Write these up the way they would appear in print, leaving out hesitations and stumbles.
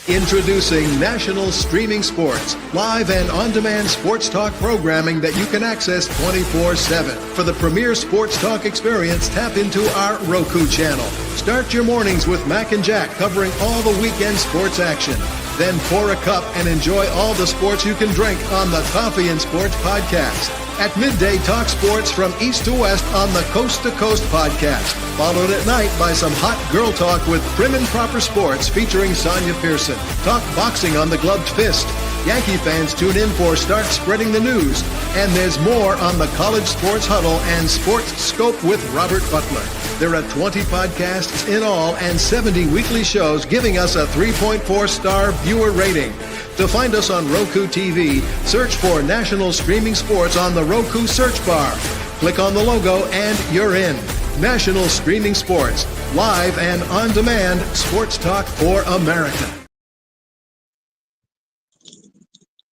Introducing National Streaming Sports, live and on-demand sports talk programming that you can access 24/7. For the premier sports talk experience, tap into our Roku channel. Start your mornings with Mac and Jack covering all the weekend sports action. Then pour a cup and enjoy all the sports you can drink on the Coffee and Sports podcast. At midday, talk sports from east to west on the Coast to Coast podcast. Followed at night by some hot girl talk with Prim and Proper Sports featuring Sonia Pearson. Talk boxing on the Gloved Fist. Yankee fans tune in for Start Spreading the News. And there's more on the College Sports Huddle and Sports Scope with Robert Butler. There are 20 podcasts in all and 70 weekly shows giving us a 3.4-star viewer rating. To find us on Roku TV, search for National Streaming Sports on the Roku search bar. Click on the logo and you're in. National Streaming Sports, live and on-demand sports talk for America.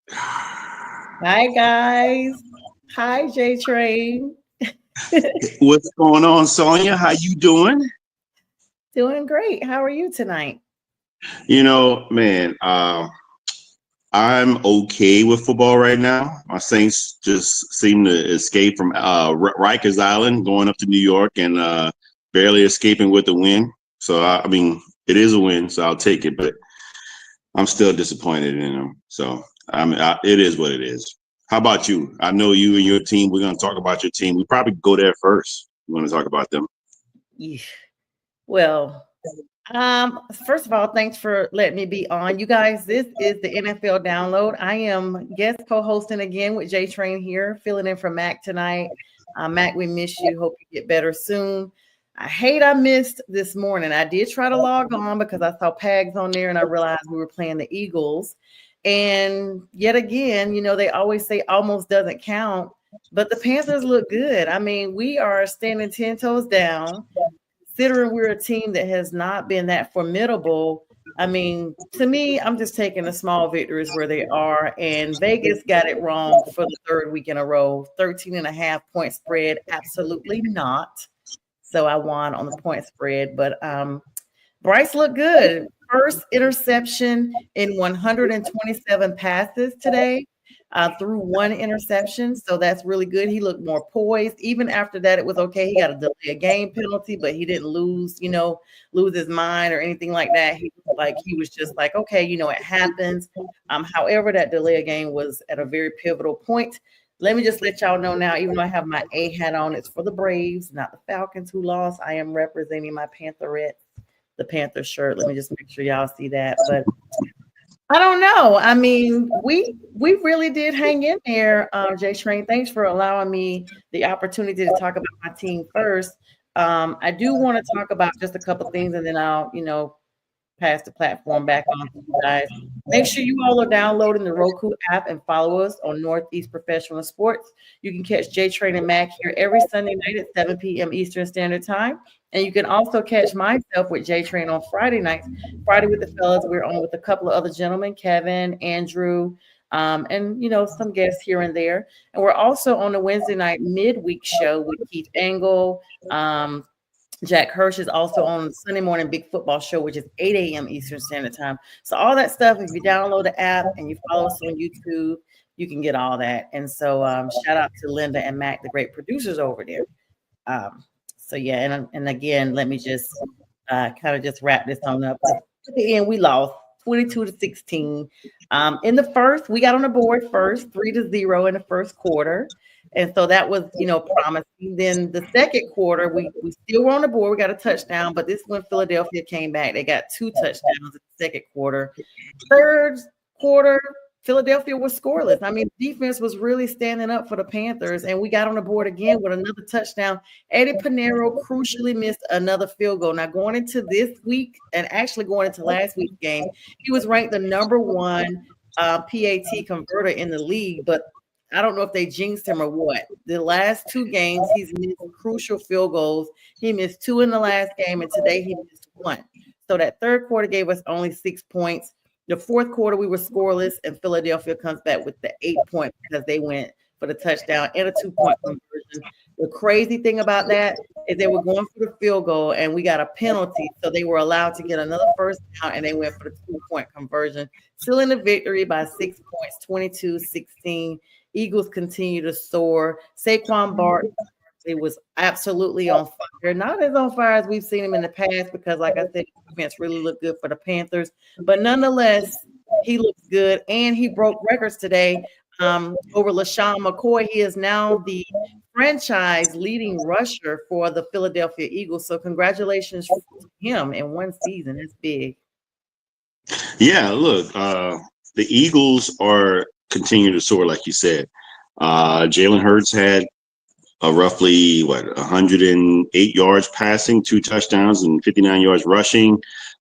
Hi, guys. Hi, J Train. What's going on, Sonia? How you doing? Doing great. How are you tonight? You know, man, I'm okay with football right now. My Saints just seem to escape from Rikers Island, going up to New York and barely escaping with the win. So, I mean, it is a win, so I'll take it, but I'm still disappointed in them. So, it is what it is. How about you? I know you and your team, we're going to talk about your team. We probably go there first. You want to talk about them? Yeah. Well, first of all, thanks for letting me be on. You guys, this is the NFL Download. I am guest co-hosting again with J Train here, filling in for Mac tonight. Mac, we miss you. Hope you get better soon. I missed this morning. I did try to log on because I saw Pags on there and I realized we were playing the Eagles. And yet again, you know, they always say almost doesn't count, but the Panthers look good. I mean, we are standing 10 toes down. Considering we're a team that has not been that formidable, I mean, to me, I'm just taking the small victories where they are. And Vegas got it wrong for the third week in a row. 13.5-point spread. Absolutely not. So I won on the point spread. But Bryce looked good. First interception in 127 passes today. Threw one interception, so that's really good. He looked more poised. Even after that, it was okay. He got a delay a game penalty, but he didn't lose his mind or anything like that. He was just like, okay, it happens. However, that delay a game was at a very pivotal point. Let me just let y'all know now, even though I have my A hat on, it's for the Braves, not the Falcons who lost. I am representing my Pantherettes, the Panther shirt. Let me just make sure y'all see that. But I don't know. I mean, we really did hang in there, J Train. Thanks for allowing me the opportunity to talk about my team first. I do want to talk about just a couple of things, and then I'll, pass the platform back on to you guys. Make sure you all are downloading the Roku app and follow us on Northeast Professional Sports. You can catch J Train and Mac here every Sunday night at 7 p.m. Eastern Standard Time. And you can also catch myself with J Train on Friday nights. Friday with the fellas, we're on with a couple of other gentlemen, Kevin, Andrew, and some guests here and there. And we're also on the Wednesday night midweek show with Keith Engel. Jack Hirsch is also on the Sunday morning big football show, which is 8 a.m. Eastern Standard Time. So all that stuff, if you download the app and you follow us on YouTube, you can get all that. And so shout out to Linda and Mac, the great producers over there. So yeah, and again, let me just kind of just wrap this on up. At the end, we lost 22-16. In the first, we got on the board first, 3-0 in the first quarter. And so that was, promising. Then the second quarter, we still were on the board. We got a touchdown, but this is when Philadelphia came back. They got 2 touchdowns in the second quarter. Third quarter, Philadelphia was scoreless. I mean, defense was really standing up for the Panthers, and we got on the board again with another touchdown. Eddie Pinheiro crucially missed another field goal. Now, going into this week and actually going into last week's game, he was ranked the number 1 PAT converter in the league, but I don't know if they jinxed him or what. The last 2 games, he's missed crucial field goals. He missed 2 in the last game, and today he missed 1. So that third quarter gave us only 6 points. The fourth quarter, we were scoreless, and Philadelphia comes back with the 8 points because they went for the touchdown and a 2-point conversion. The crazy thing about that is they were going for the field goal and we got a penalty. So they were allowed to get another first down and they went for the 2-point conversion, sealing the victory by 6 points, 22-16. Eagles continue to soar. Saquon Barkley was absolutely on fire. Not as on fire as we've seen him in the past because, like I said, defense really looked good for the Panthers. But nonetheless, he looks good and he broke records today over LaShawn McCoy. He is now the franchise leading rusher for the Philadelphia Eagles. So congratulations to him in one season. That's big. Yeah, look, the Eagles are continuing to soar, like you said. Jalen Hurts had roughly 108 yards passing, 2 touchdowns, and 59 yards rushing,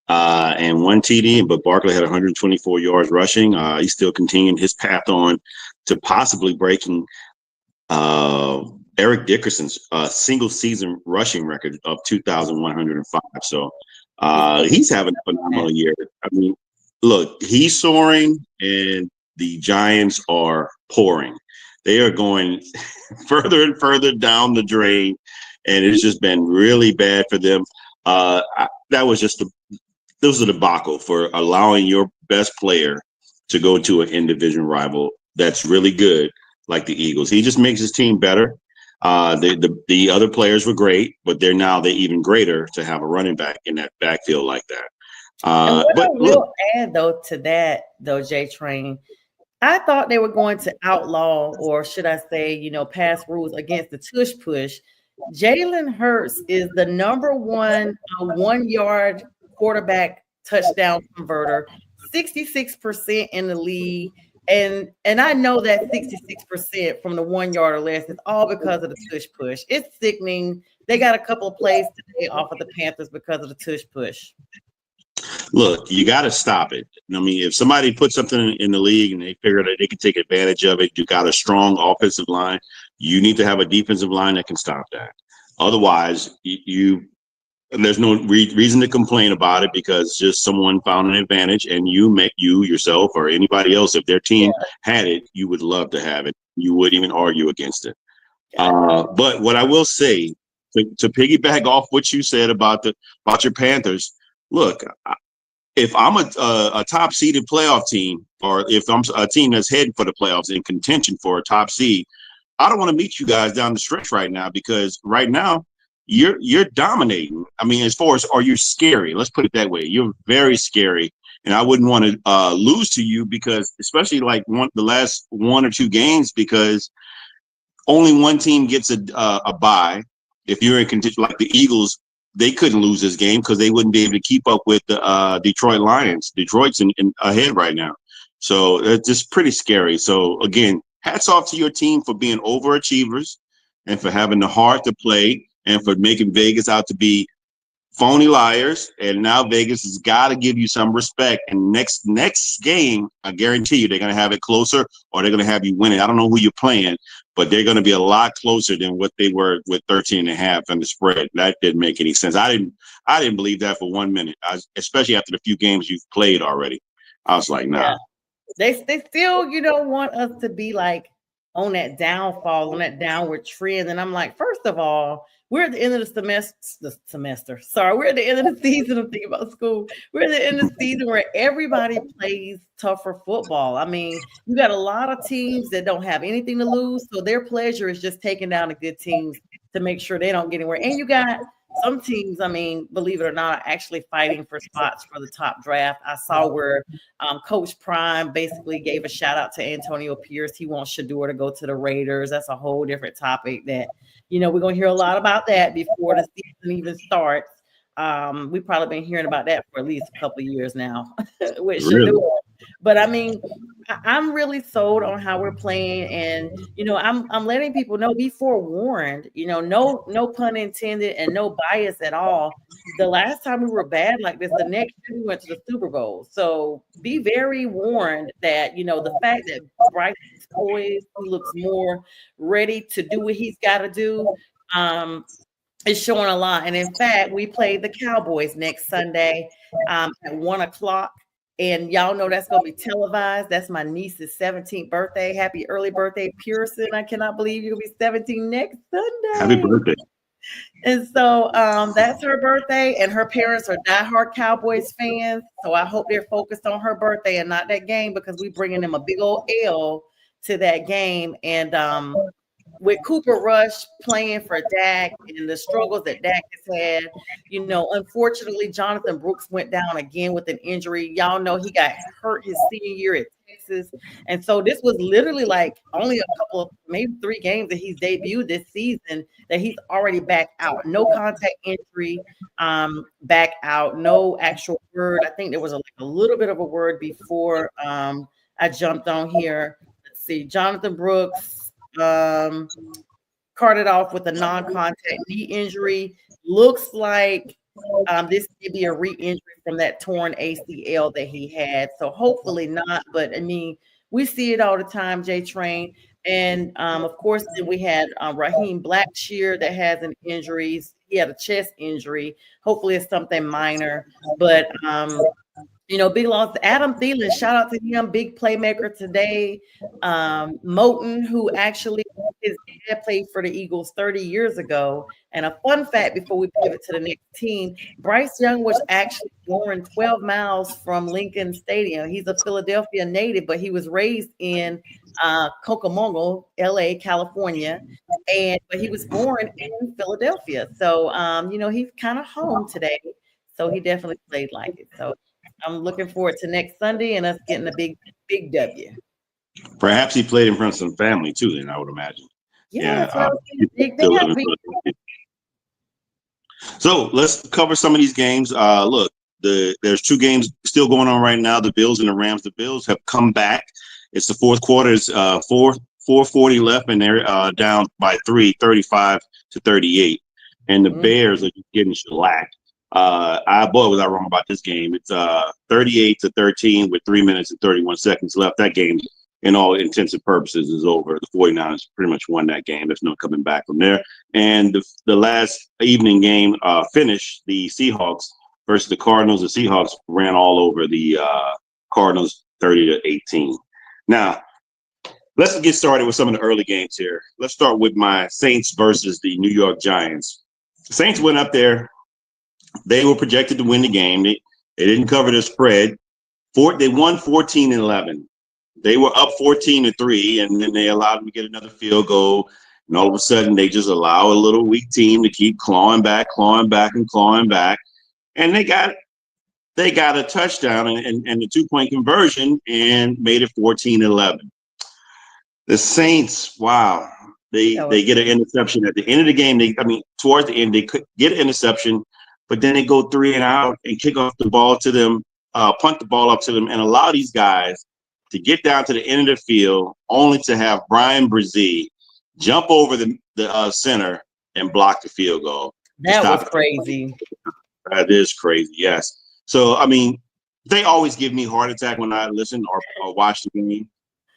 and 1 TD. But Barkley had 124 yards rushing. He's still continuing his path on to possibly breaking Eric Dickerson's single season rushing record of 2,105. So he's having a phenomenal year. I mean, look, he's soaring and the Giants are pouring. They are going further and further down the drain, and it's just been really bad for them. That was a debacle for allowing your best player to go to an in-division rival that's really good, like the Eagles. He just makes his team better. The other players were great, but they're even greater to have a running back in that backfield like that. But I will add to that, J Train, I thought they were going to outlaw, or should I say, pass rules against the tush push. Jalen Hurts is the number one 1-yard quarterback touchdown converter, 66% in the league. And I know that 66% from the 1 yard or less is all because of the tush push. It's sickening. They got a couple of plays today off of the Panthers because of the tush push. Look, you got to stop it. I mean, if somebody puts something in the league and they figure that they can take advantage of it, you got a strong offensive line. You need to have a defensive line that can stop that. Otherwise, there's no reason to complain about it because just someone found an advantage, and you yourself or anybody else, if their team had it, you would love to have it. You wouldn't even argue against it. But what I will say, to piggyback off what you said about your Panthers, look, if I'm a top seeded playoff team, or if I'm a team that's heading for the playoffs in contention for a top seed, I don't want to meet you guys down the stretch right now, because right now you're dominating. I mean, as far as, are you scary? Let's put it that way. You're very scary. And I wouldn't want to lose to you, because especially like the last 1 or 2 games, because only one team gets a bye. If you're in contention, like the Eagles, they couldn't lose this game because they wouldn't be able to keep up with the Detroit Lions. Detroit's in ahead right now. So it's just pretty scary. So again, hats off to your team for being overachievers and for having the heart to play and for making Vegas out to be phony liars. And now Vegas has got to give you some respect. And next game, I guarantee you they're going to have it closer, or they're going to have you winning. I don't know who you're playing, but they're going to be a lot closer than what they were with 13.5 and the spread. That didn't make any sense. I didn't believe that for 1 minute, especially after the few games you've played already. I was like, nah. Yeah. They still, want us to be like on that downfall, on that downward trend. And I'm like, first of all, we're at the end of the semester. Sorry, we're at the end of the season. I'm thinking about school. We're at the end of the season where everybody plays tougher football. I mean, you got a lot of teams that don't have anything to lose, so their pleasure is just taking down the good teams to make sure they don't get anywhere. And you got some teams, I mean, believe it or not, actually fighting for spots for the top draft. I saw where Coach Prime basically gave a shout out to Antonio Pierce. He wants Shedeur to go to the Raiders. That's a whole different topic that, we're going to hear a lot about that before the season even starts. We've probably been hearing about that for at least a couple of years now with Shedeur. But I mean, I'm really sold on how we're playing, and I'm letting people know, be forewarned. No pun intended and no bias at all. The last time we were bad like this, the next year we went to the Super Bowl. So be very warned that the fact that Bryce is poised, he looks more ready to do what he's got to do. Is showing a lot. And in fact, we play the Cowboys next Sunday at 1:00. And y'all know that's going to be televised. That's my niece's 17th birthday. Happy early birthday, Pearson. I cannot believe you'll be 17 next Sunday. Happy birthday. And so that's her birthday, and her parents are diehard Cowboys fans. So I hope they're focused on her birthday and not that game, because we bringing them a big old L to that game. And with Cooper Rush playing for Dak and the struggles that Dak has had, unfortunately, Jonathan Brooks went down again with an injury. Y'all know he got hurt his senior year at Texas. And so this was literally like only a couple of, maybe 3 games that he's debuted this season that he's already back out. No contact injury, back out, no actual word. I think there was a little bit of a word before I jumped on here. Let's see, Jonathan Brooks carted off with a non-contact knee injury. Looks like this could be a re-injury from that torn ACL that he had. So hopefully not, but I mean, we see it all the time, J Train. And of course, then we had Raheem Blackshear that has an injury. He had a chest injury. Hopefully it's something minor, but big loss. Adam Thielen, shout out to him, big playmaker today. Moton, who actually his dad played for the Eagles 30 years ago. And a fun fact before we pivot to the next team, Bryce Young was actually born 12 miles from Lincoln Stadium. He's a Philadelphia native, but he was raised in Cucamonga, LA, California. But he was born in Philadelphia. So, he's kind of home today. So he definitely played like it. So I'm looking forward to next Sunday and us getting a big W. Perhaps he played in front of some family too, then I would imagine. So let's cover some of these games. Look, there's 2 games still going on right now. The Bills and the Rams. The Bills have come back. It's the fourth quarter. It's 4:40 left, and they're down by 3, 35-38. And the Bears are just getting shellacked. Was I wrong about this game? It's 38-13 with 3 minutes and 31 seconds left. That game, in all intents and purposes, is over. The 49ers pretty much won that game. There's no coming back from there. And the last evening game finished, the Seahawks versus the Cardinals. The Seahawks ran all over the Cardinals 30-18. Now, let's get started with some of the early games here. Let's start with my Saints versus the New York Giants. The Saints went up there. They were projected to win the game. They didn't cover the spread. They won 14-11. They were up 14-3, and then they allowed them to get another field goal. And all of a sudden, they just allow a little weak team to keep clawing back. And they got a touchdown and the 2-point conversion and made it 14-11. The Saints, wow, they get an interception at the end of the game. Towards the end, they could get an interception. But then they go 3 and out and kick off the ball to them, punt the ball up to them, and allow these guys to get down to the end of the field, only to have Brian Brzee jump over the center and block the field goal. That was crazy. That is crazy, yes. So, they always give me a heart attack when I listen or watch the game,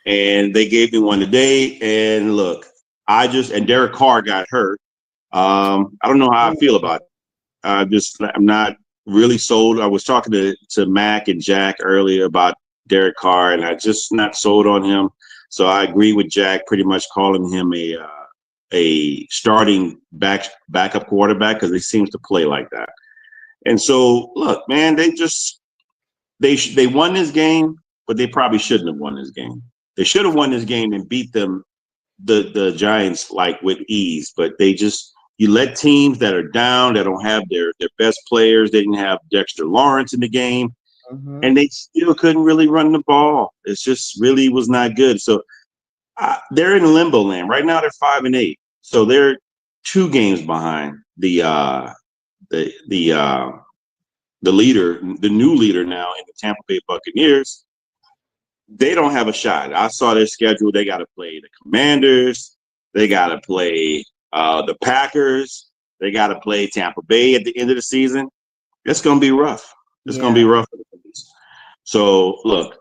and they gave me one today. And look, and Derek Carr got hurt. I don't know how I feel about it. I'm not really sold. I was talking to Mac and Jack earlier about Derek Carr, and I just not sold on him. So I agree with Jack, pretty much calling him a starting backup quarterback, because he seems to play like that. And so, look, man, they won this game, but they probably shouldn't have won this game. They should have won this game and beat them, the Giants, like with ease, but you let teams that are down, that don't have their best players. They didn't have Dexter Lawrence in the game, and they still couldn't really run the ball. It just really was not good. So they're in limbo land right now. They're 5-8, so they're 2 games behind the leader, the new leader now in the Tampa Bay Buccaneers. They don't have a shot. I saw their schedule. They got to play the Commanders. They got to play the Packers. They got to play Tampa Bay at the end of the season. It's going to be rough. It's going to be rough. So, look,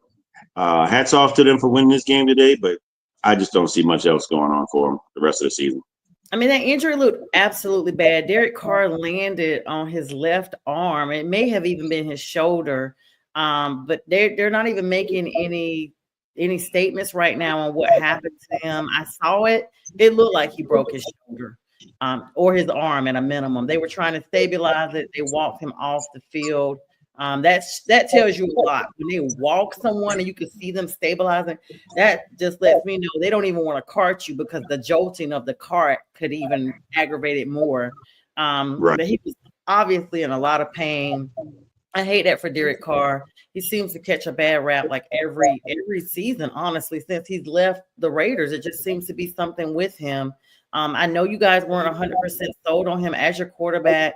hats off to them for winning this game today, but I just don't see much else going on for them the rest of the season. That injury looked absolutely bad. Derek Carr landed on his left arm. It may have even been his shoulder. But they're not even making any statements right now on what happened to him. I saw it. It looked like he broke his shoulder or his arm at a minimum. They were trying to stabilize it. They walked him off the field. That tells you a lot. When they walk someone and you can see them stabilizing, that just lets me know they don't even want to cart you because the jolting of the cart could even aggravate it more. Right. But he was obviously in a lot of pain. I hate that for Derek Carr. He seems to catch a bad rap like every season, honestly, since he's left the Raiders. It just seems to be something with him. I know you guys weren't 100% sold on him as your quarterback,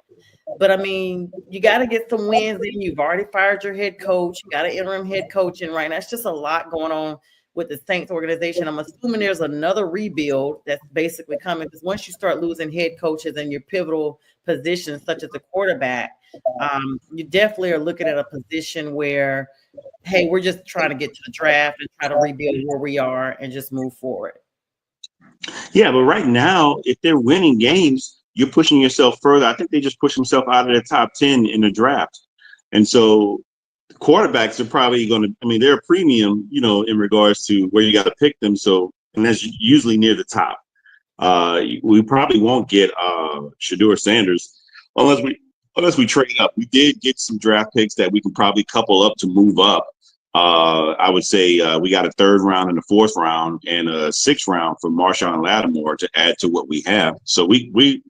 but I mean, you got to get some wins in. You've already fired your head coach. You got an interim head coach in right now. It's just a lot going on with the Saints organization. I'm assuming there's another rebuild that's basically coming because once you start losing head coaches in your pivotal positions, such as the quarterback, you definitely are looking at a position where, hey, we're just trying to get to the draft and try to rebuild where we are and just move forward. Yeah, but right now, if they're winning games, you're pushing yourself further. I think they just pushed themselves out of the top 10 in the draft. And so quarterbacks are probably going to, I mean, they're a premium, in regards to where you got to pick them. So, and that's usually near the top. We probably won't get Shedeur Sanders unless we trade up. We did get some draft picks that we can probably couple up to move up. I would say we got a 3rd round and a 4th round and a 6th round for Marshawn Lattimore to add to what we have. So we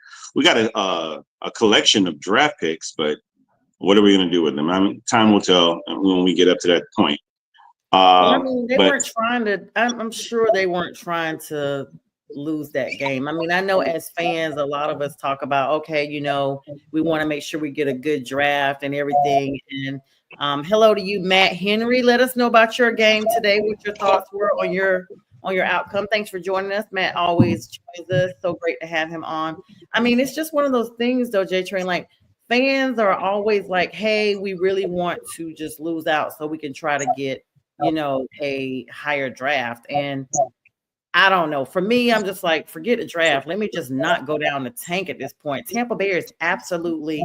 got a collection of draft picks, but what are we going to do with them? I mean, time will tell when we get up to that point. I mean, they weren't trying to. I'm sure they weren't trying to lose that game. I mean, I know as fans, a lot of us talk about, okay, we want to make sure we get a good draft and everything. And hello to you, Matt Henry. Let us know about your game today, what your thoughts were on your outcome. Thanks for joining us. Matt always joins us. So great to have him on. I mean, it's just one of those things though, J Train, like fans are always like, hey, we really want to just lose out so we can try to get, a higher draft. And I don't know. For me, I'm just like, forget a draft. Let me just not go down the tank at this point. Tampa Bay is absolutely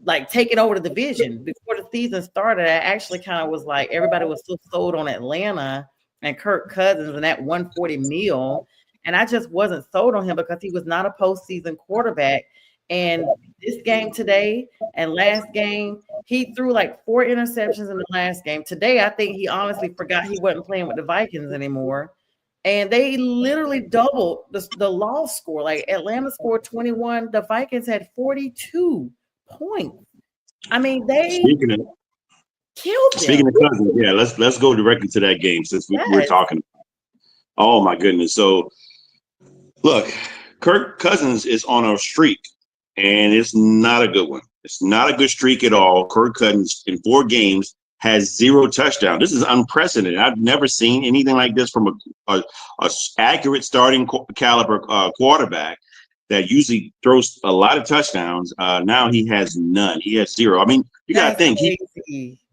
like taking over the division. Before the season started, I actually kind of was like, everybody was still sold on Atlanta and Kirk Cousins and that 140 mil. And I just wasn't sold on him because he was not a postseason quarterback. And this game today and last game, he threw like 4 interceptions in the last game. Today, I think he honestly forgot he wasn't playing with the Vikings anymore. And they literally doubled the loss score. Like Atlanta scored 21. The Vikings had 42 points. I mean, they killed them. Speaking of Cousins, yeah, let's go directly to that game since we're talking. Oh my goodness! So, look, Kirk Cousins is on a streak, and it's not a good one. It's not a good streak at all. Kirk Cousins in 4 games has 0 touchdowns. This is unprecedented. I've never seen anything like this from a accurate starting caliber quarterback that usually throws a lot of touchdowns. Now he has none. He has 0. I mean, you got to think.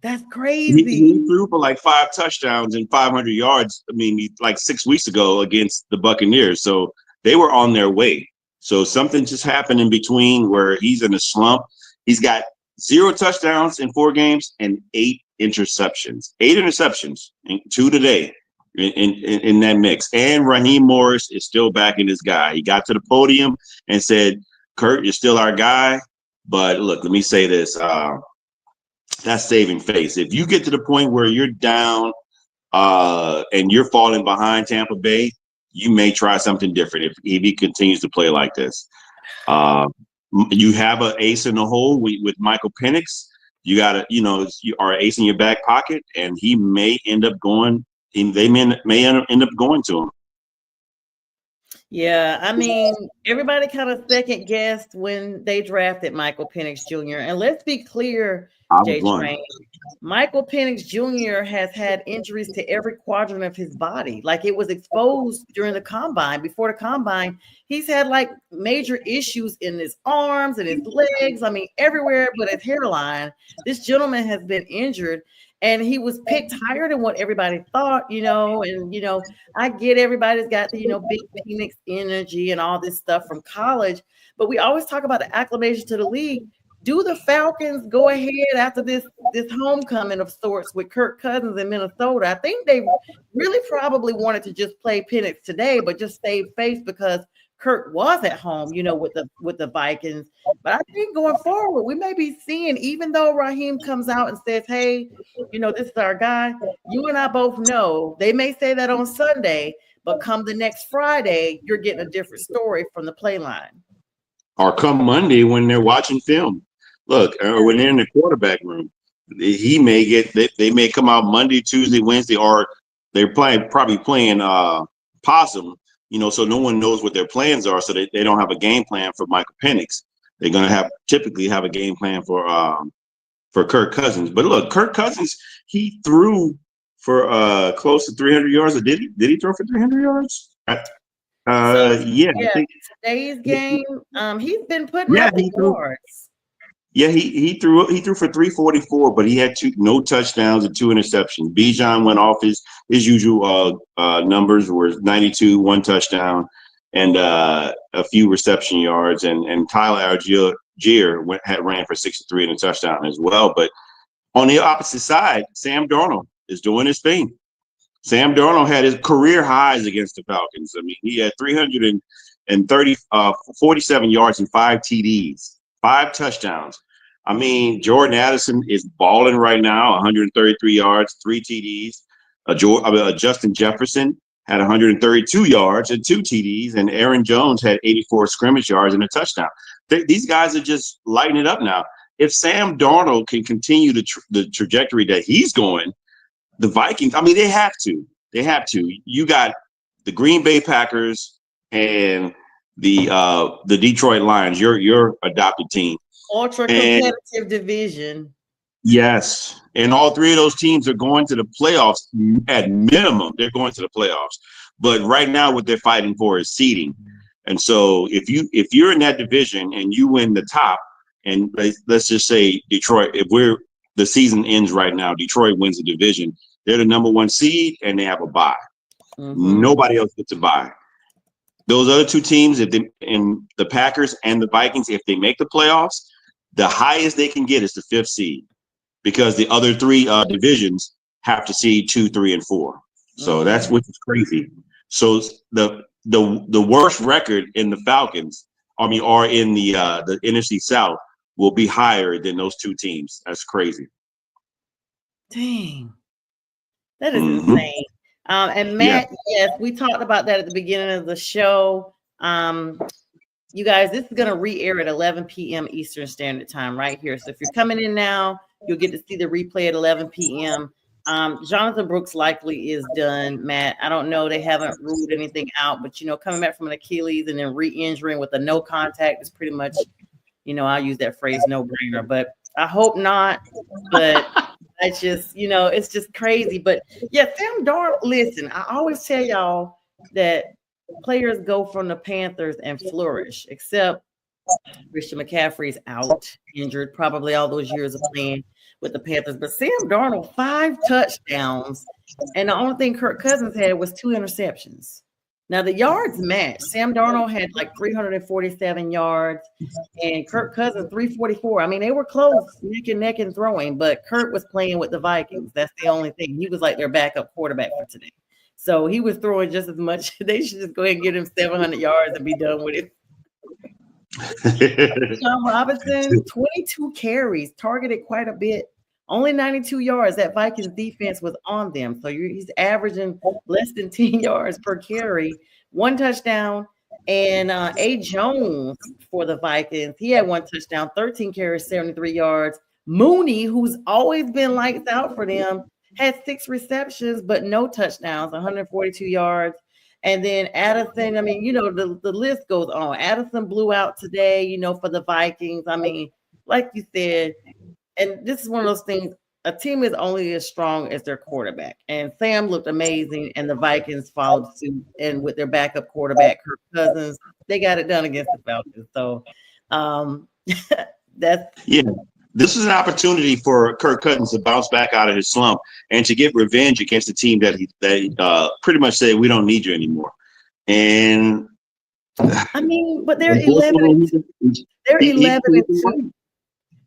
That's crazy. He threw for like 5 touchdowns and 500 yards. I mean, like 6 weeks ago against the Buccaneers. So they were on their way. So something just happened in between where he's in a slump. He's got 0 touchdowns in 4 games and 8 interceptions. 8 interceptions, and 2 today in that mix. And Raheem Morris is still backing this guy. He got to the podium and said, Kurt, you're still our guy. But look, let me say this. That's saving face. If you get to the point where you're down and you're falling behind Tampa Bay, you may try something different if he continues to play like this. You have an ace in the hole with Michael Penix. You got to, you are an ace in your back pocket, and he may end up going. They may end up going to him. Yeah, I mean, everybody kind of second guessed when they drafted Michael Penix Jr. And let's be clear, J Train, Michael Penix Jr. has had injuries to every quadrant of his body. Like it was exposed during the combine. Before the combine, he's had like major issues in his arms and his legs. I mean, everywhere but his hairline. This gentleman has been injured. And he was picked higher than what everybody thought, and, I get everybody's got the, big Phoenix energy and all this stuff from college, but we always talk about the acclimation to the league. do the Falcons go ahead after this homecoming of sorts with Kirk Cousins in Minnesota? I think they really probably wanted to just play Penix today, but just save face because Kirk was at home, with the Vikings. But I think going forward, we may be seeing, even though Raheem comes out and says, hey, this is our guy, you and I both know they may say that on Sunday, but come the next Friday, you're getting a different story from the play line. Or come Monday when they're watching film. Look, or when they're in the quarterback room, they may come out Monday, Tuesday, Wednesday, or they're probably playing possum, so no one knows what their plans are. So they don't have a game plan for Michael Penix. They're going to typically have a game plan for Kirk Cousins. But look, Kirk Cousins, he threw for close to 300 yards. Or did he throw for 300 yards? Yeah. I think, today's game, he's been putting up the yards. Yeah, he threw for 344, but he had no touchdowns and 2 interceptions. Bijan went off his usual numbers, were 92, 1 touchdown, and a few reception yards. And Tyler Algier ran for 63 and a touchdown as well. But on the opposite side, Sam Darnold is doing his thing. Sam Darnold had his career highs against the Falcons. I mean, he had 47 yards and 5 TDs, 5 touchdowns. I mean, Jordan Addison is balling right now, 133 yards, 3 TDs. Justin Jefferson had 132 yards and 2 TDs, and Aaron Jones had 84 scrimmage yards and a touchdown. These guys are just lighting it up now. If Sam Darnold can continue the trajectory that he's going, the Vikings, I mean, they have to. They have to. You got the Green Bay Packers and the Detroit Lions, your adopted team. Ultra competitive division. Yes. And all 3 of those teams are going to the playoffs at minimum. They're going to the playoffs. But right now what they're fighting for is seeding. And so if you're in that division and you win the top, and let's just say Detroit, the season ends right now, Detroit wins the division, they're the number 1 seed and they have a bye. Mm-hmm. Nobody else gets a bye. Those other 2 teams, in the Packers and the Vikings, if they make the playoffs, the highest they can get is the 5th seed, because the other 3 divisions have to seed 2, 3, and 4. So that's which is crazy. So the worst record in the Falcons, or in the NFC South, will be higher than those 2 teams. That's crazy. Dang, that is insane. And Matt, yes, we talked about that at the beginning of the show. You guys, this is going to re-air at 11 p.m. Eastern Standard Time right here. So if you're coming in now, you'll get to see the replay at 11 p.m. Jonathan Brooks likely is done, Matt. I don't know. They haven't ruled anything out, but, coming back from an Achilles and then re-injuring with a no contact is pretty much, I'll use that phrase, no-brainer. But I hope not. But it's just, it's just crazy. But, yeah, Sam Darnold, listen, I always tell y'all that players go from the Panthers and flourish, except Christian McCaffrey's out, injured, probably all those years of playing with the Panthers. But Sam Darnold, 5 touchdowns, and the only thing Kirk Cousins had was 2 interceptions. Now, the yards match. Sam Darnold had like 347 yards, and Kirk Cousins 344. I mean, they were close, neck and neck in throwing, but Kirk was playing with the Vikings. That's the only thing. He was like their backup quarterback for today. So he was throwing just as much. They should just go ahead and get him 700 yards and be done with it. John Robinson, 22 carries, targeted quite a bit. Only 92 yards. That Vikings defense was on them. So he's averaging less than 10 yards per carry, 1 touchdown. And A. Jones for the Vikings, he had 1 touchdown, 13 carries, 73 yards. Mooney, who's always been lights out for them, had 6 receptions, but no touchdowns, 142 yards. And then Addison, I mean, the list goes on. Addison blew out today, for the Vikings. I mean, like you said, and this is one of those things, a team is only as strong as their quarterback. And Sam looked amazing, and the Vikings followed suit. And with their backup quarterback, Kirk Cousins, they got it done against the Falcons. So that's – yeah. This is an opportunity for Kirk Cousins to bounce back out of his slump and to get revenge against the team that he pretty much said, we don't need you anymore. And I mean, but they're 11. They're 11-2.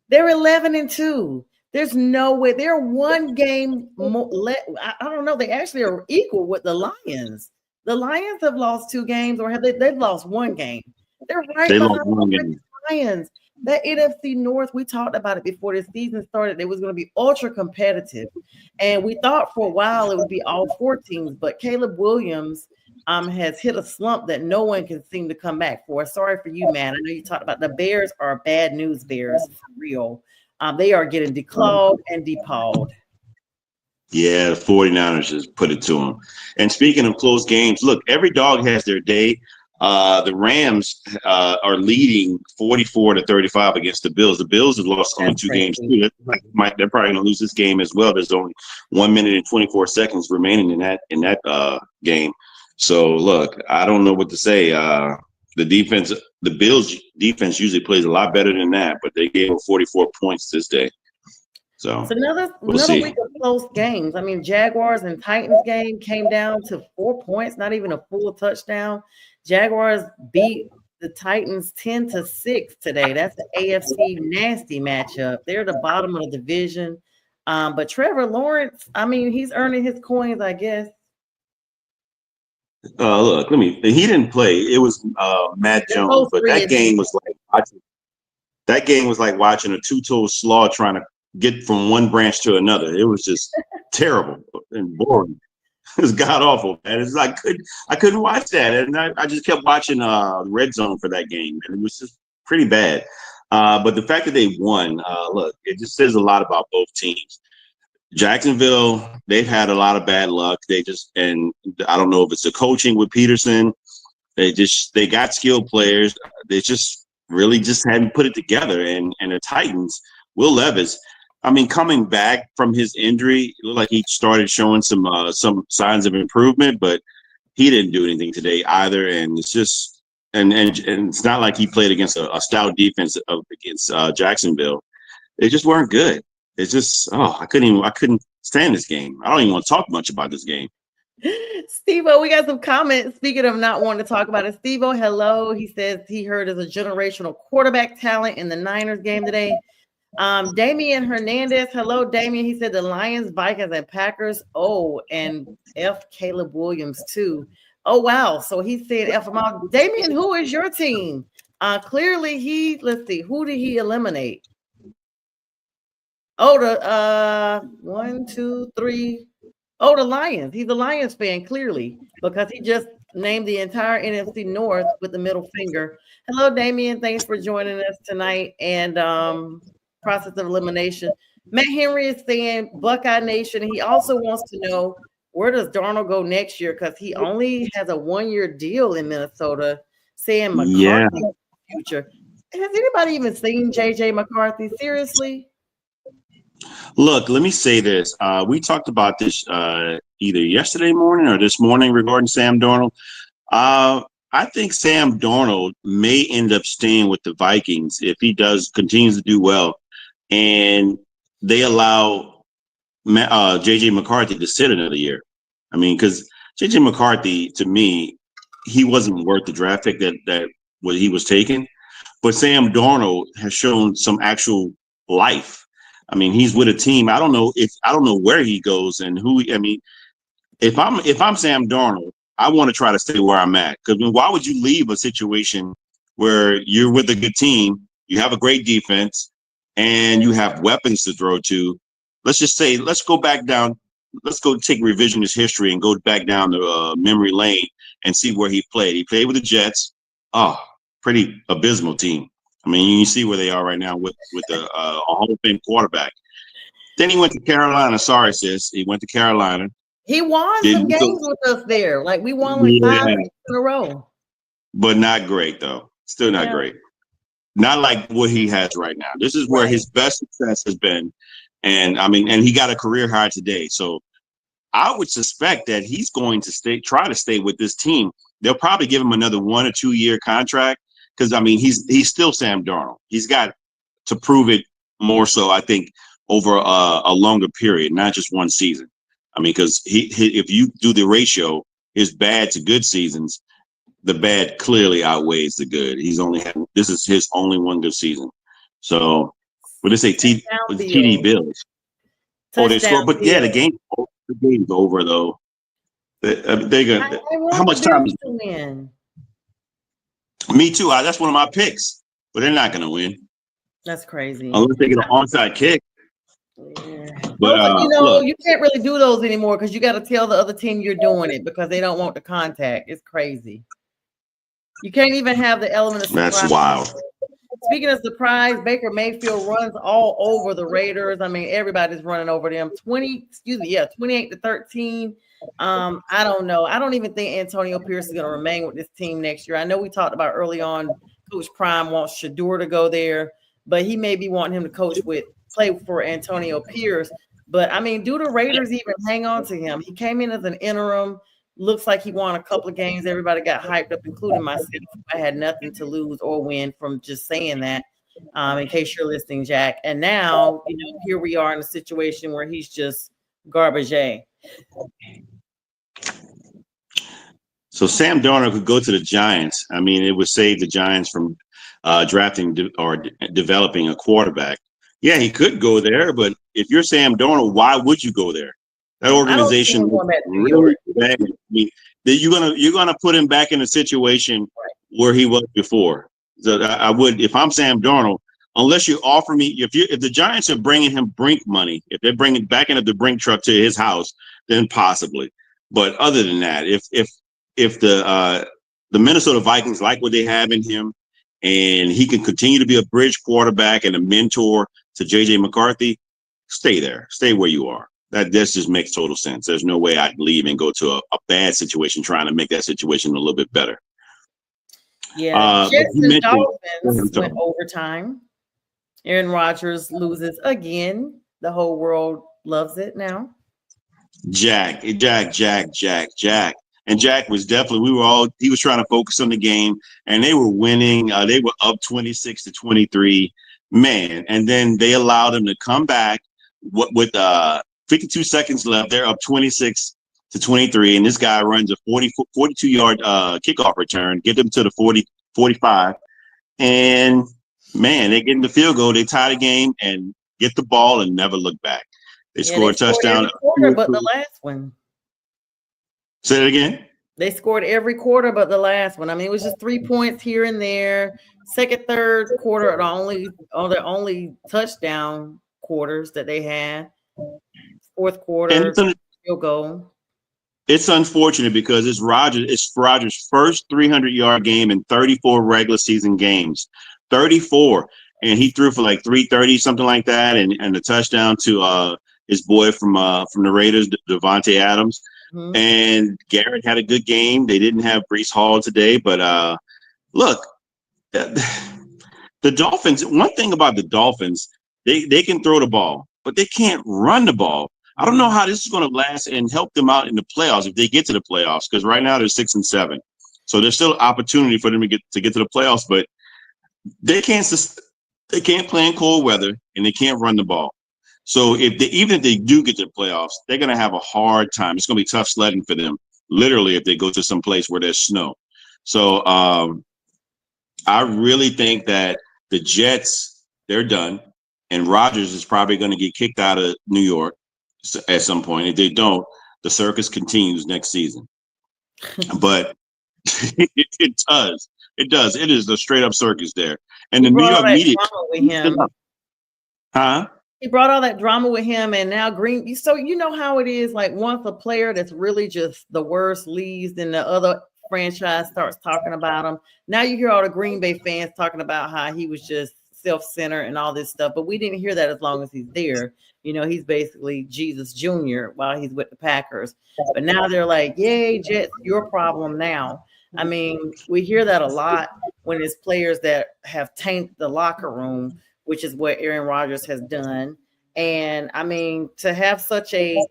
They're 11-2. There's no way. They're one game more. I don't know. They actually are equal with the Lions. The Lions have lost 2 games, or have they've lost 1 game. They're right They behind lost one the game. Lions. That NFC North, we talked about it before the season started. It was going to be ultra competitive. And we thought for a while it would be all 4 teams, but Caleb Williams has hit a slump that no one can seem to come back for. Sorry for you, man. I know you talked about the Bears are bad news bears for real. They are getting declawed and depawed. Yeah, the 49ers just put it to them. And speaking of close games, look, every dog has their day. The Rams are leading 44-35 against the Bills. The Bills have lost only 2 games too. They're probably going to lose this game as well. There's only 1 minute and 24 seconds remaining in that game. So look, I don't know what to say. The Bills defense usually plays a lot better than that, but they gave them 44 points this day. So it's another week of close games. I mean, Jaguars and Titans game came down to 4 points, not even a full touchdown. Jaguars beat the Titans 10-6 today. That's the AFC nasty matchup. They're the bottom of the division. But Trevor Lawrence, I mean, he's earning his coins, I guess. Look, he didn't play. It was Matt Jones, but that game was like watching a 2-toed sloth trying to get from one branch to another. It was just terrible and boring. It was god awful, man. It's like I couldn't watch that, and I just kept watching Red Zone for that game, and it was just pretty bad. But the fact that they won, look, it just says a lot about both teams. Jacksonville, they've had a lot of bad luck. And I don't know if it's the coaching with Peterson. They got skilled players. They just really just hadn't put it together. And the Titans, Will Levis, I mean, coming back from his injury, it looked like he started showing some signs of improvement, but he didn't do anything today either. And it's just and it's not like he played against a stout defense against Jacksonville. They just weren't good. It's just I couldn't stand this game. I don't even want to talk much about this game. Steve-O, we got some comments. Speaking of not wanting to talk about it, Steve-O, hello. He says he heard as a generational quarterback talent in the Niners game today. Damian Hernandez, hello, Damian. He said the Lions, Vikings, and Packers. Oh, and F. Caleb Williams too. Oh, wow. So he said F them all. Damian, who is your team? Clearly let's see, who did he eliminate? Oh, the 1, 2, 3. Oh, the Lions. He's a Lions fan, clearly, because he just named the entire NFC North with the middle finger. Hello, Damian. Thanks for joining us tonight. And process of elimination. Matt Henry is saying Buckeye Nation. He also wants to know, where does Darnold go next year? Because he only has a 1-year deal in Minnesota, saying McCarthy's future. Has anybody even seen JJ McCarthy? Seriously? Look, let me say this. We talked about this either yesterday morning or this morning regarding Sam Darnold. I think Sam Darnold may end up staying with the Vikings if he continues to do well, and they allow JJ McCarthy to sit another year. I mean, because JJ McCarthy, to me, he wasn't worth the draft pick that he was taking. But Sam Darnold has shown some actual life. I mean, he's with a team. I don't know where he goes and who. I mean, if I'm Sam Darnold, I want to try to stay where I'm at. Because why would you leave a situation where you're with a good team, you have a great defense, and you have weapons to throw to? Let's just say, let's go back down. Let's go take revisionist history and go back down to memory lane and see where he played. He played with the Jets. Oh, pretty abysmal team. I mean, you see where they are right now with a Hall of Fame quarterback. Then he went to Carolina. Sorry, sis. He went to Carolina. He won some games with us there. Like, we won like 5 games in a row. But not great, though. Still not great. Not like what he has right now. This is where his best success has been. And, I mean, and he got a career high today. So I would suspect that he's going to try to stay with this team. They'll probably give him another 1 or 2 year contract. Because, I mean, he's still Sam Darnold. He's got to prove it more so, I think, over a longer period, not just one season. I mean, because if you do the ratio, his bad to good seasons, the bad clearly outweighs the good. This is his only one good season. So What did they say? TD Bills. Oh, they scored, but yeah, the game's over though. They're gonna. How much time? To win. Me too. That's one of my picks, but they're not gonna win. That's crazy. Unless they get an onside kick. Yeah. But look, you can't really do those anymore because you got to tell the other team you're doing it because they don't want the contact. It's crazy. You can't even have the element of surprise. That's wild. Speaking of surprise, Baker Mayfield runs all over the Raiders. I mean, everybody's running over them. 28-13. I don't know. I don't even think Antonio Pierce is going to remain with this team next year. I know we talked about early on, Coach Prime wants Shedeur to go there, but he may be wanting him to play for Antonio Pierce. But I mean, do the Raiders even hang on to him? He came in as an interim. Looks like he won a couple of games. Everybody got hyped up, including myself. I had nothing to lose or win from just saying that, in case you're listening, Jack. And now, here we are in a situation where he's just garbage. So Sam Darnold could go to the Giants. I mean, it would save the Giants from drafting or developing a quarterback. Yeah, he could go there, but if you're Sam Darnold, why would you go there? That organization really bad. I mean, you're gonna put him back in a situation where he was before. So I would, if I'm Sam Darnold, unless you offer me, if the Giants are bringing him Brink money, if they're backing up the Brink truck to his house, then possibly. But other than that, if the Minnesota Vikings like what they have in him, and he can continue to be a bridge quarterback and a mentor to JJ McCarthy, stay there, stay where you are. That just makes total sense. There's no way I'd leave and go to a bad situation trying to make that situation a little bit better. Yeah, Jets and Dolphins went overtime. Aaron Rodgers loses again. The whole world loves it now. Jack. And Jack was definitely, he was trying to focus on the game, and they were winning. They were up 26-23, man. And then they allowed him to come back with 52 seconds left. They're up 26-23, and this guy runs a 42-yard kickoff return, get them to the 45. And, man, they get in the field goal. They tie the game and get the ball and never look back. They score a touchdown. Quarter, but the last one. Say it again. They scored every quarter but the last one. I mean, it was just 3 points here and there. Second, third quarter are the only touchdown quarters that they had. Fourth quarter, field goal. It's unfortunate because it's Rodgers' first 300-yard game in 34 regular season games. 34. And he threw for like 330, something like that, and a touchdown to his boy from the Raiders, Devontae Adams. Mm-hmm. And Garrett had a good game. They didn't have Breece Hall today, but look, the Dolphins, one thing about the Dolphins, they can throw the ball, but they can't run the ball. I don't know how this is going to last and help them out in the playoffs if they get to the playoffs, because right now they're 6-7. So there's still opportunity for them to get to the playoffs, but they can't play in cold weather and they can't run the ball. So even if they do get to the playoffs, they're going to have a hard time. It's going to be tough sledding for them, literally, if they go to some place where there's snow. So I really think that the Jets, they're done, and Rodgers is probably going to get kicked out of New York at some point. If they don't, the circus continues next season. But it does. It does. It is a straight up circus there. And the New York media. He brought all that drama with him, and now Green. So you know how it is. Like once a player that's really just the worst leaves, then the other franchise starts talking about him. Now you hear all the Green Bay fans talking about how he was just self-centered and all this stuff. But we didn't hear that as long as he's there. You know, he's basically Jesus Jr. while he's with the Packers. But now they're like, "Yay, Jets, your problem now." I mean, we hear that a lot when it's players that have tainted the locker room, which is what Aaron Rodgers has done. And I mean, to have such a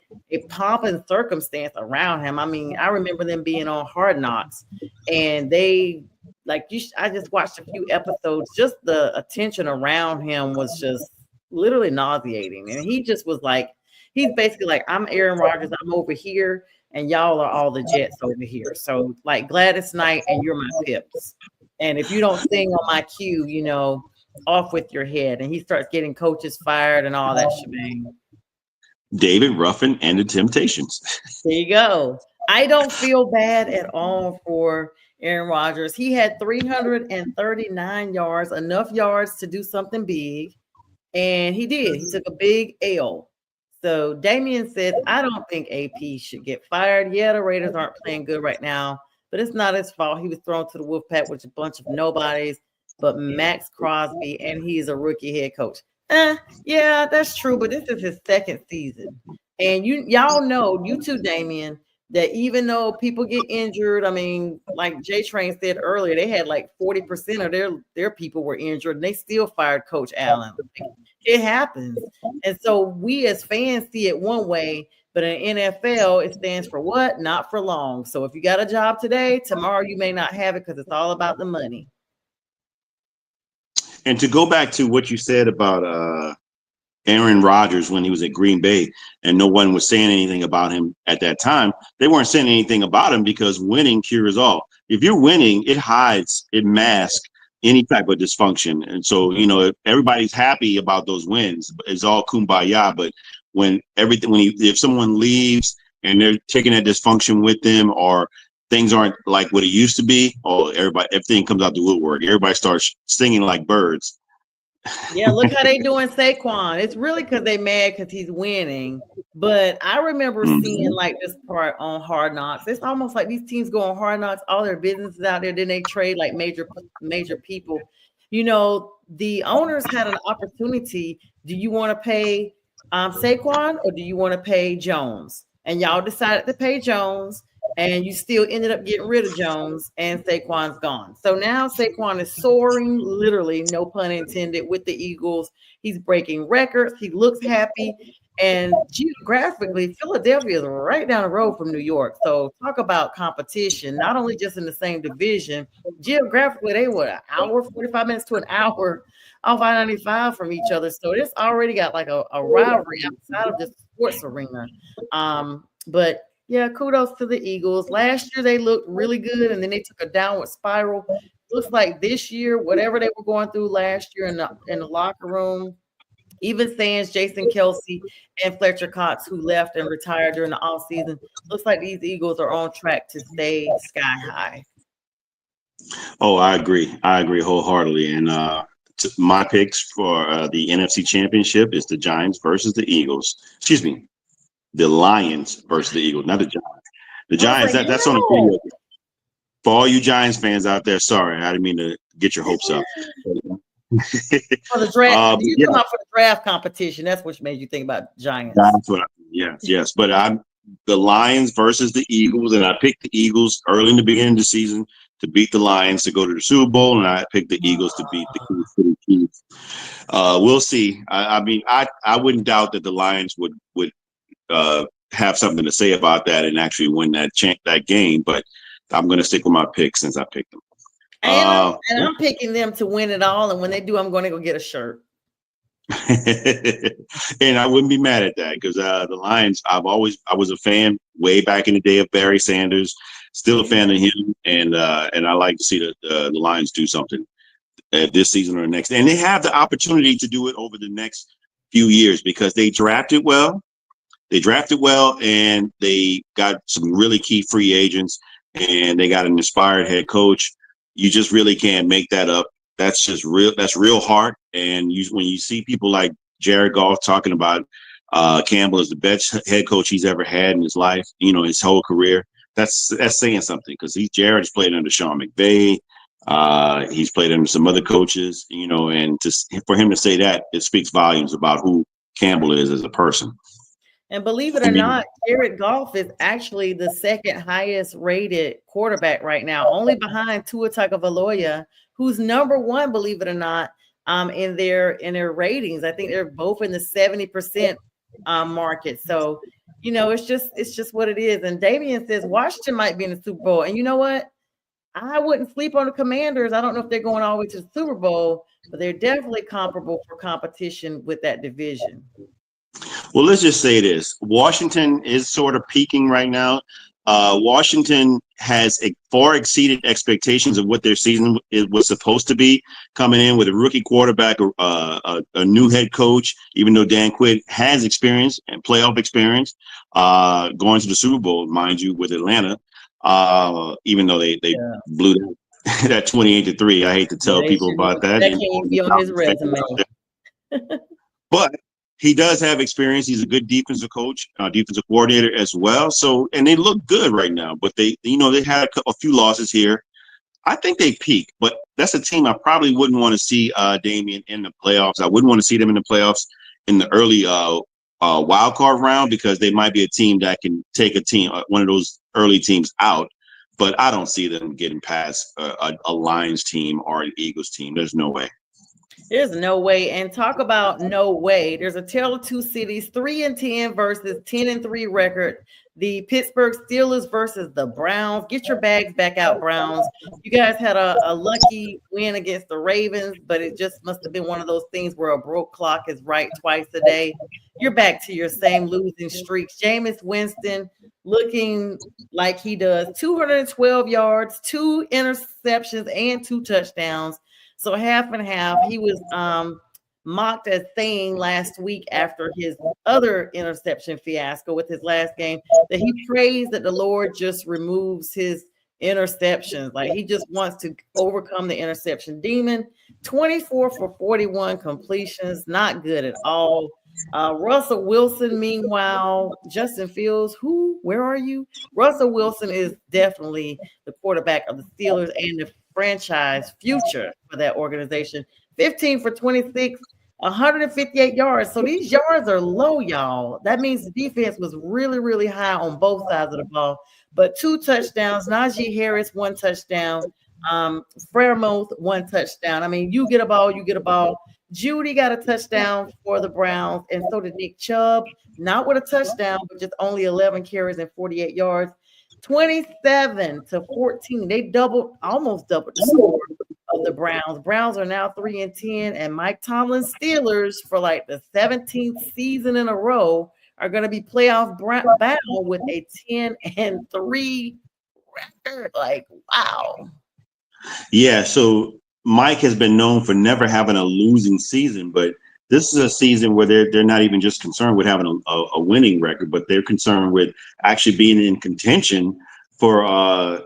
pomp and circumstance around him. I mean, I remember them being on Hard Knocks, and they I just watched a few episodes. Just the attention around him was just literally nauseating. And he just was like, he's basically like, I'm Aaron Rodgers, I'm over here, and y'all are all the Jets over here. So like Gladys Knight, and you're my pips. And if you don't sing on my cue, you know, off with your head, and he starts getting coaches fired and all that shebang. David Ruffin and the Temptations. There you go. I don't feel bad at all for Aaron Rodgers. He had 339 yards, enough yards to do something big, and he did. He took a big L. So Damian says, I don't think AP should get fired. Yeah, the Raiders aren't playing good right now, but it's not his fault. He was thrown to the Wolfpack with a bunch of nobodies, but Max Crosby, and he's a rookie head coach. Yeah, that's true, but this is his second season. And y'all know, you too, Damian, that even though people get injured, I mean, like J Train said earlier, they had like 40% of their people were injured, and they still fired Coach Allen. It happens. And so we as fans see it one way, but in NFL, it stands for what? Not for long. So if you got a job today, tomorrow you may not have it because it's all about the money. And to go back to what you said about Aaron Rodgers when he was at Green Bay and no one was saying anything about him at that time, they weren't saying anything about him because winning cures all. If you're winning, it hides, it masks any type of dysfunction. And so, you know, if everybody's happy about those wins, it's all kumbaya. But if someone leaves and they're taking that dysfunction with them, or things aren't like what it used to be, everything comes out the woodwork. Everybody starts singing like birds. Yeah, look how they doing Saquon. It's really because they mad because he's winning. But I remember seeing like this part on Hard Knocks. It's almost like these teams go on Hard Knocks, all their businesses out there, then they trade like major people. You know, the owners had an opportunity. Do you want to pay Saquon or do you want to pay Jones? And y'all decided to pay Jones. And you still ended up getting rid of Jones, and Saquon's gone. So now Saquon is soaring, literally, no pun intended, with the Eagles. He's breaking records. He looks happy. And geographically, Philadelphia is right down the road from New York. So talk about competition, not only just in the same division. Geographically, they were an hour, 45 minutes to an hour off I-95 from each other. So this already got like a rivalry outside of the sports arena. But yeah, kudos to the Eagles. Last year, they looked really good, and then they took a downward spiral. Looks like this year, whatever they were going through last year in the locker room, even Sands, Jason Kelce, and Fletcher Cox, who left and retired during the offseason, looks like these Eagles are on track to stay sky high. Oh, I agree. I agree wholeheartedly. And my picks for the NFC Championship is the Giants versus the Eagles. Excuse me. The Lions versus the Eagles, not the Giants. The Giants, that's on the video. For all you Giants fans out there, sorry, I didn't mean to get your hopes up. For the draft, you come out for the draft competition. That's what made you think about Giants. That's what yes. But I'm the Lions versus the Eagles, and I picked the Eagles early in the beginning of the season to beat the Lions to go to the Super Bowl, and I picked the Eagles to beat the Kansas City Chiefs. We'll see. I mean, I wouldn't doubt that the Lions would have something to say about that and actually win that game, but I'm going to stick with my pick since I picked them. And I'm picking them to win it all, and when they do, I'm going to go get a shirt. And I wouldn't be mad at that because the Lions, I was a fan way back in the day of Barry Sanders, still a fan of him, and I like to see the Lions do something this season or the next, and they have the opportunity to do it over the next few years because they drafted well. And they got some really key free agents, and they got an inspired head coach. You just really can't make that up. That's just real. That's real hard. And when you see people like Jared Goff talking about Campbell as the best head coach he's ever had in his life, his whole career, that's saying something because Jared's played under Sean McVay. He's played under some other coaches, and for him to say that, it speaks volumes about who Campbell is as a person. And believe it or not, Jared Goff is actually the second highest rated quarterback right now, only behind Tua Tagovailoa, who's number one, believe it or not, in their ratings. I think they're both in the 70% market. So, it's just what it is. And Damian says Washington might be in the Super Bowl. And you know what? I wouldn't sleep on the Commanders. I don't know if they're going all the way to the Super Bowl, but they're definitely comparable for competition with that division. Well, let's just say this. Washington is sort of peaking right now. Washington has far exceeded expectations of what their season was supposed to be, coming in with a rookie quarterback, a new head coach, even though Dan Quinn has experience and playoff experience, going to the Super Bowl, mind you, with Atlanta, even though they blew that 28-3. I hate to tell people about that. That can't be on his resume. But he does have experience. He's a good defensive coach, defensive coordinator as well. So, and they look good right now, but they had a few losses here. I think they peak, but that's a team I probably wouldn't want to see Damian in the playoffs. I wouldn't want to see them in the playoffs in the early wild card round, because they might be a team that can take one of those early teams out. But I don't see them getting past a Lions team or an Eagles team. There's no way. There's no way. And talk about no way. There's a tale of two cities, 3-10 versus 10-3 record. The Pittsburgh Steelers versus the Browns. Get your bags back out, Browns. You guys had a lucky win against the Ravens, but it just must have been one of those things where a broke clock is right twice a day. You're back to your same losing streaks. Jameis Winston looking like he does. 212 yards, 2 interceptions, and 2 touchdowns. So half and half. He was mocked as saying last week after his other interception fiasco with his last game that he prays that the Lord just removes his interceptions. Like he just wants to overcome the interception demon. 24 for 41 completions, not good at all. Russell Wilson, meanwhile, Justin Fields, where are you? Russell Wilson is definitely the quarterback of the Steelers and the franchise future for that organization. 15 for 26, 158 yards. So these yards are low, y'all. That means the defense was really, really high on both sides of the ball. But 2 touchdowns. Najee Harris, 1 touchdown. Fairmouth, 1 touchdown. I mean, you get a ball, you get a ball. Judy got a touchdown for the Browns, and so did Nick Chubb. Not with a touchdown, but just only 11 carries and 48 yards. 27-14. They almost doubled the score of the Browns. Browns are now 3-10, and Mike Tomlin's Steelers, for like the 17th season in a row, are going to be playoff battle with a 10-3 record. Like, wow. Yeah, so Mike has been known for never having a losing season, but this is a season where they're not even just concerned with having a winning record, but they're concerned with actually being in contention for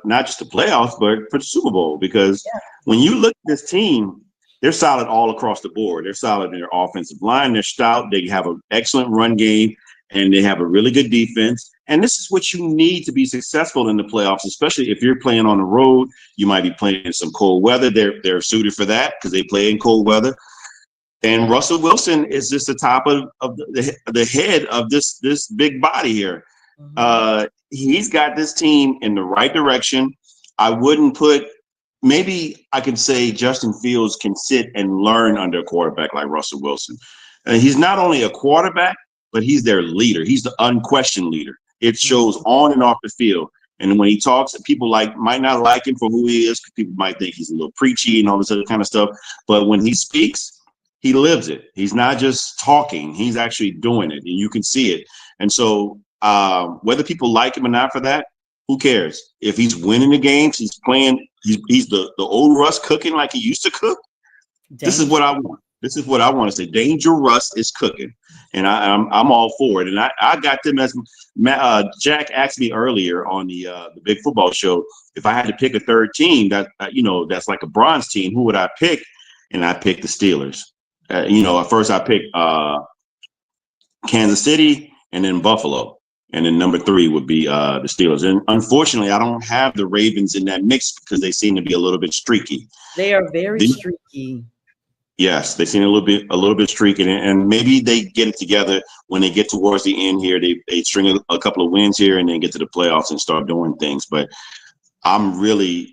not just the playoffs, but for the Super Bowl. Because when you look at this team, they're solid all across the board. They're solid in their offensive line. They're stout. They have an excellent run game, and they have a really good defense. And this is what you need to be successful in the playoffs, especially if you're playing on the road. You might be playing in some cold weather. They're suited for that because they play in cold weather. And Russell Wilson is just the top of the head of this big body here. Mm-hmm. He's got this team in the right direction. I wouldn't maybe I could say Justin Fields can sit and learn under a quarterback like Russell Wilson. He's not only a quarterback, but he's their leader. He's the unquestioned leader. It shows on and off the field. And when he talks, people might not like him for who he is. People might think he's a little preachy and all this other kind of stuff. But when he speaks, he lives it. He's not just talking. He's actually doing it, and you can see it. And so whether people like him or not for that, who cares? If he's winning the games, he's playing, he's the old Russ cooking like he used to cook. This is what I want. This is what I want to say. Danger Russ is cooking, and I'm all for it. And I got them as Jack asked me earlier on the Big Football Show if I had to pick a third team that's like a bronze team, who would I pick? And I picked the Steelers. At first I picked Kansas City and then Buffalo. And then number 3 would be the Steelers. And unfortunately, I don't have the Ravens in that mix because they seem to be a little bit streaky. They are very streaky. Yes, they seem a little bit streaky. And maybe they get it together when they get towards the end here. They string a couple of wins here and then get to the playoffs and start doing things. But I'm liking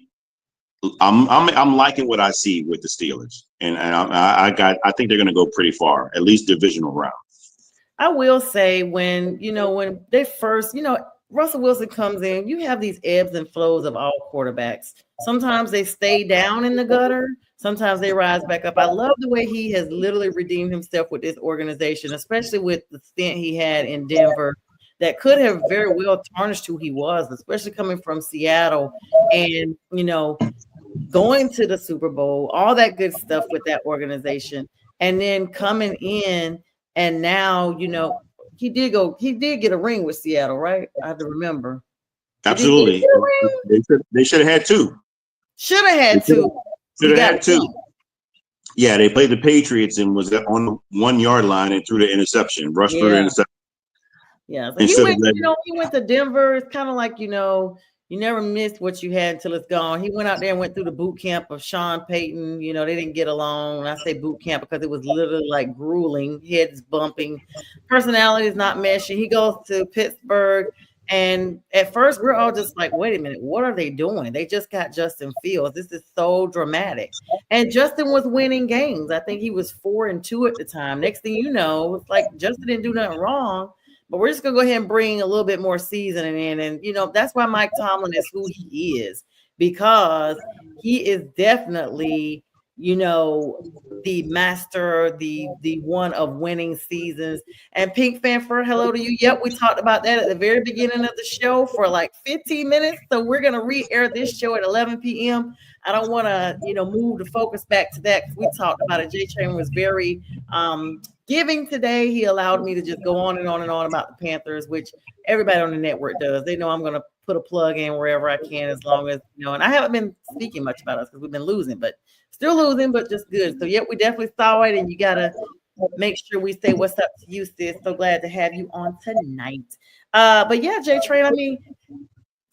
what I see with the Steelers, and I think they're going to go pretty far, at least divisional round. I will say when they first, Russell Wilson comes in, you have these ebbs and flows of all quarterbacks. Sometimes they stay down in the gutter. Sometimes they rise back up. I love the way he has literally redeemed himself with this organization, especially with the stint he had in Denver. that could have very well tarnished who he was, especially coming from Seattle and, going to the Super Bowl, all that good stuff with that organization. And then coming in and now, he did get a ring with Seattle, right? I have to remember. Absolutely. They should have had two. Should have had two. Should have had two. Yeah, they played the Patriots and was on the 1 yard line and threw the interception, rushed for the interception. Yeah, so he went to Denver. It's kind of like, you never miss what you had until it's gone. He went out there and went through the boot camp of Sean Payton. They didn't get along. And I say boot camp because it was literally like grueling, heads bumping, personalities not meshing. He goes to Pittsburgh. And at first, we're all just like, wait a minute, what are they doing? They just got Justin Fields. This is so dramatic. And Justin was winning games. I think he was 4-2 at the time. Next thing you know, it's like Justin didn't do nothing wrong, but we're just going to go ahead and bring a little bit more seasoning in. And, that's why Mike Tomlin is who he is, because he is definitely the master, the one of winning seasons. And Pink Fanfare, hello to you. Yep, we talked about that at the very beginning of the show for like 15 minutes. So we're going to re-air this show at 11 p.m. I don't want to, move the focus back to that because we talked about it. J Train was very giving today. He allowed me to just go on and on and on about the Panthers, which everybody on the network does. They know I'm going to put a plug in wherever I can, as long as, and I haven't been speaking much about us because we've been losing, but still losing, but just good. So, we definitely saw it, and you got to make sure we say what's up to you, sis. So glad to have you on tonight. But yeah, J Train, I mean,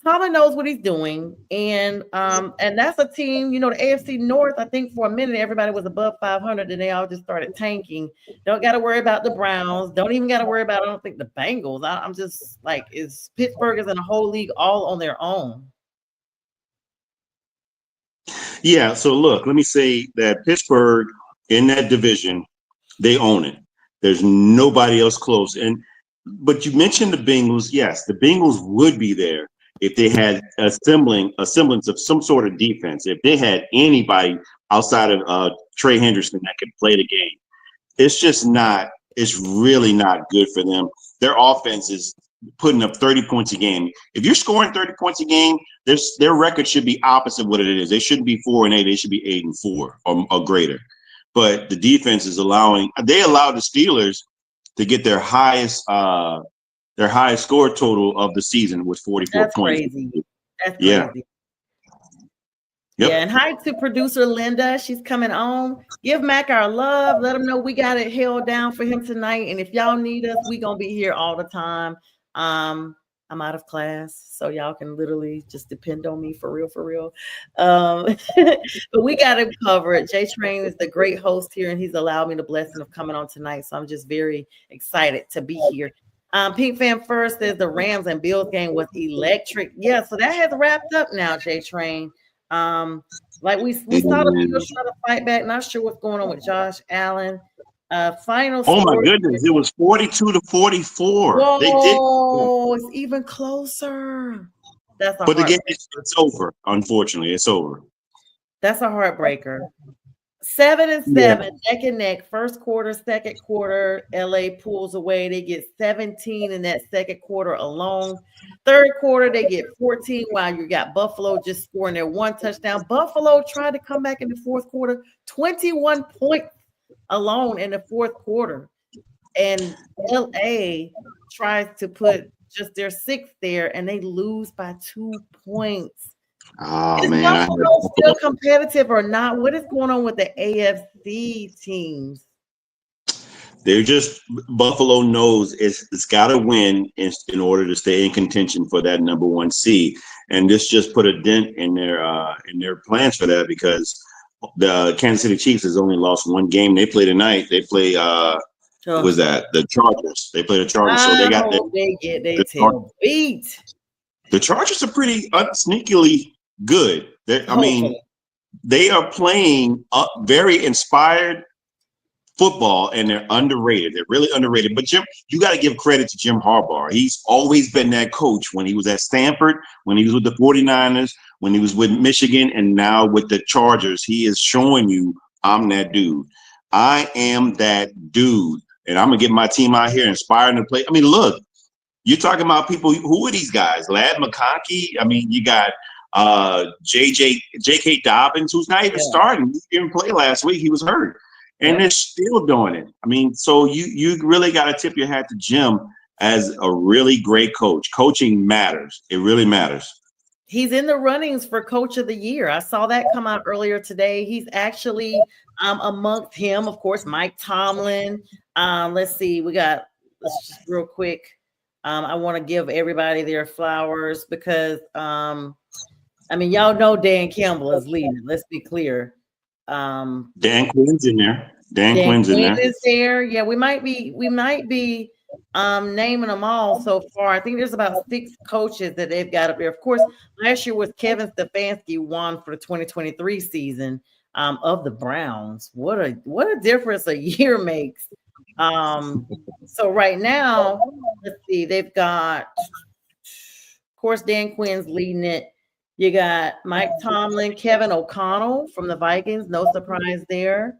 Tomlin knows what he's doing, and that's a team, the AFC North, I think for a minute, everybody was above 500, and they all just started tanking. Don't got to worry about the Browns. Don't even got to worry about, I don't think, the Bengals. I'm just like, Pittsburgh is in a whole league all on their own. Yeah, so look, let me say that Pittsburgh in that division, they own it. There's nobody else close. But you mentioned the Bengals. Yes, the Bengals would be there if they had a semblance of some sort of defense. If they had anybody outside of Trey Hendrickson that could play the game. It's really not good for them. Their offense is putting up 30 points a game. If you're scoring 30 points a game, their record should be opposite what it is. They shouldn't be 4-8. They should be 8-4 or greater. But the defense is allowed the Steelers to get their highest score total of the season with 44 That's points. Crazy. That's crazy. Yeah. Yep. Yeah, and hi to producer Linda. She's coming on. Give Mac our love. Let him know we got it held down for him tonight. And if y'all need us, we gonna be here all the time. I'm out of class, so y'all can literally just depend on me for real. But we got it covered. J Train is the great host here, and he's allowed me the blessing of coming on tonight. So I'm just very excited to be here. Pink Fan First says the Rams and Bills game was electric. Yeah, so that has wrapped up now, J Train. Like we saw the Bills try to fight back. Not sure what's going on with Josh Allen. Final. Oh my goodness! It was 42-44. Whoa, they did. It's even closer. But the game it's over. Unfortunately, it's over. That's a heartbreaker. 7-7, neck and neck. First quarter, second quarter. LA pulls away. They get 17 in that second quarter alone. Third quarter, they get 14. While you got Buffalo just scoring their one touchdown. Buffalo tried to come back in the fourth quarter, 21 points alone in the fourth quarter, and LA tries to put just their sixth there, and they lose by 2 points. Oh, is man. Buffalo still competitive or not? What is going on with the AFC teams? They're just Buffalo knows it's got to win in order to stay in contention for that number one seed, and this just put a dent in their plans for that, because the Kansas City Chiefs has only lost one game. They play tonight. They play was that the Chargers? They play the Chargers, so they got they tail beat. The Chargers are pretty sneakily good. I mean, they are playing very inspired football, and they're underrated. They're really underrated. But Jim, you got to give credit to Jim Harbaugh. He's always been that coach when he was at Stanford, when he was with the 49ers, when he was with Michigan, and now with the Chargers. He is showing you, I'm that dude. I am that dude. And I'm going to get my team out here inspiring to play. I mean, look, You're talking about people. Who are these guys? Lad McConkey. I mean, you got J.K. Dobbins, who's not even starting. He didn't play last week. He was hurt. And they're still doing it. I mean, so you really got to tip your hat to Jim as a really great coach. Coaching matters. It really matters. He's in the runnings for Coach of the Year. I saw that come out earlier today. He's actually amongst him, of course, Mike Tomlin. Let's see. Let's just real quick. I want to give everybody their flowers because, y'all know Dan Campbell is leading. Let's be clear. Dan Quinn's in there. Dan Quinn's in there. Is there. Yeah, we might be naming them all so far. I think there's about 6 coaches that they've got up there. Of course, last year was Kevin Stefanski won for the 2023 season of the Browns. What a difference a year makes. So right now, let's see, they've got, of course, Dan Quinn's leading it. You got Mike Tomlin, Kevin O'Connell from the Vikings. No surprise there.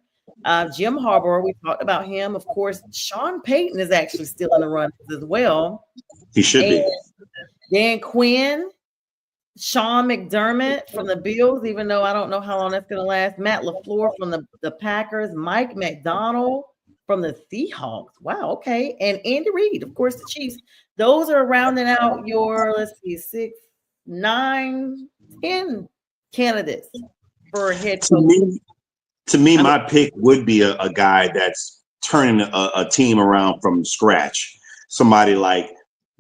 Jim Harbaugh, we talked about him. Of course, Sean Payton is actually still in the run as well. He should be. Dan Quinn, Sean McDermott from the Bills, even though I don't know how long that's going to last. Matt LaFleur from the Packers. Mike McDonald from the Seahawks. Wow, okay. And Andy Reid, of course, the Chiefs. Those are rounding out your, 6, 9, 10 candidates for head coach. To me, my pick would be a guy that's turning a team around from scratch. Somebody like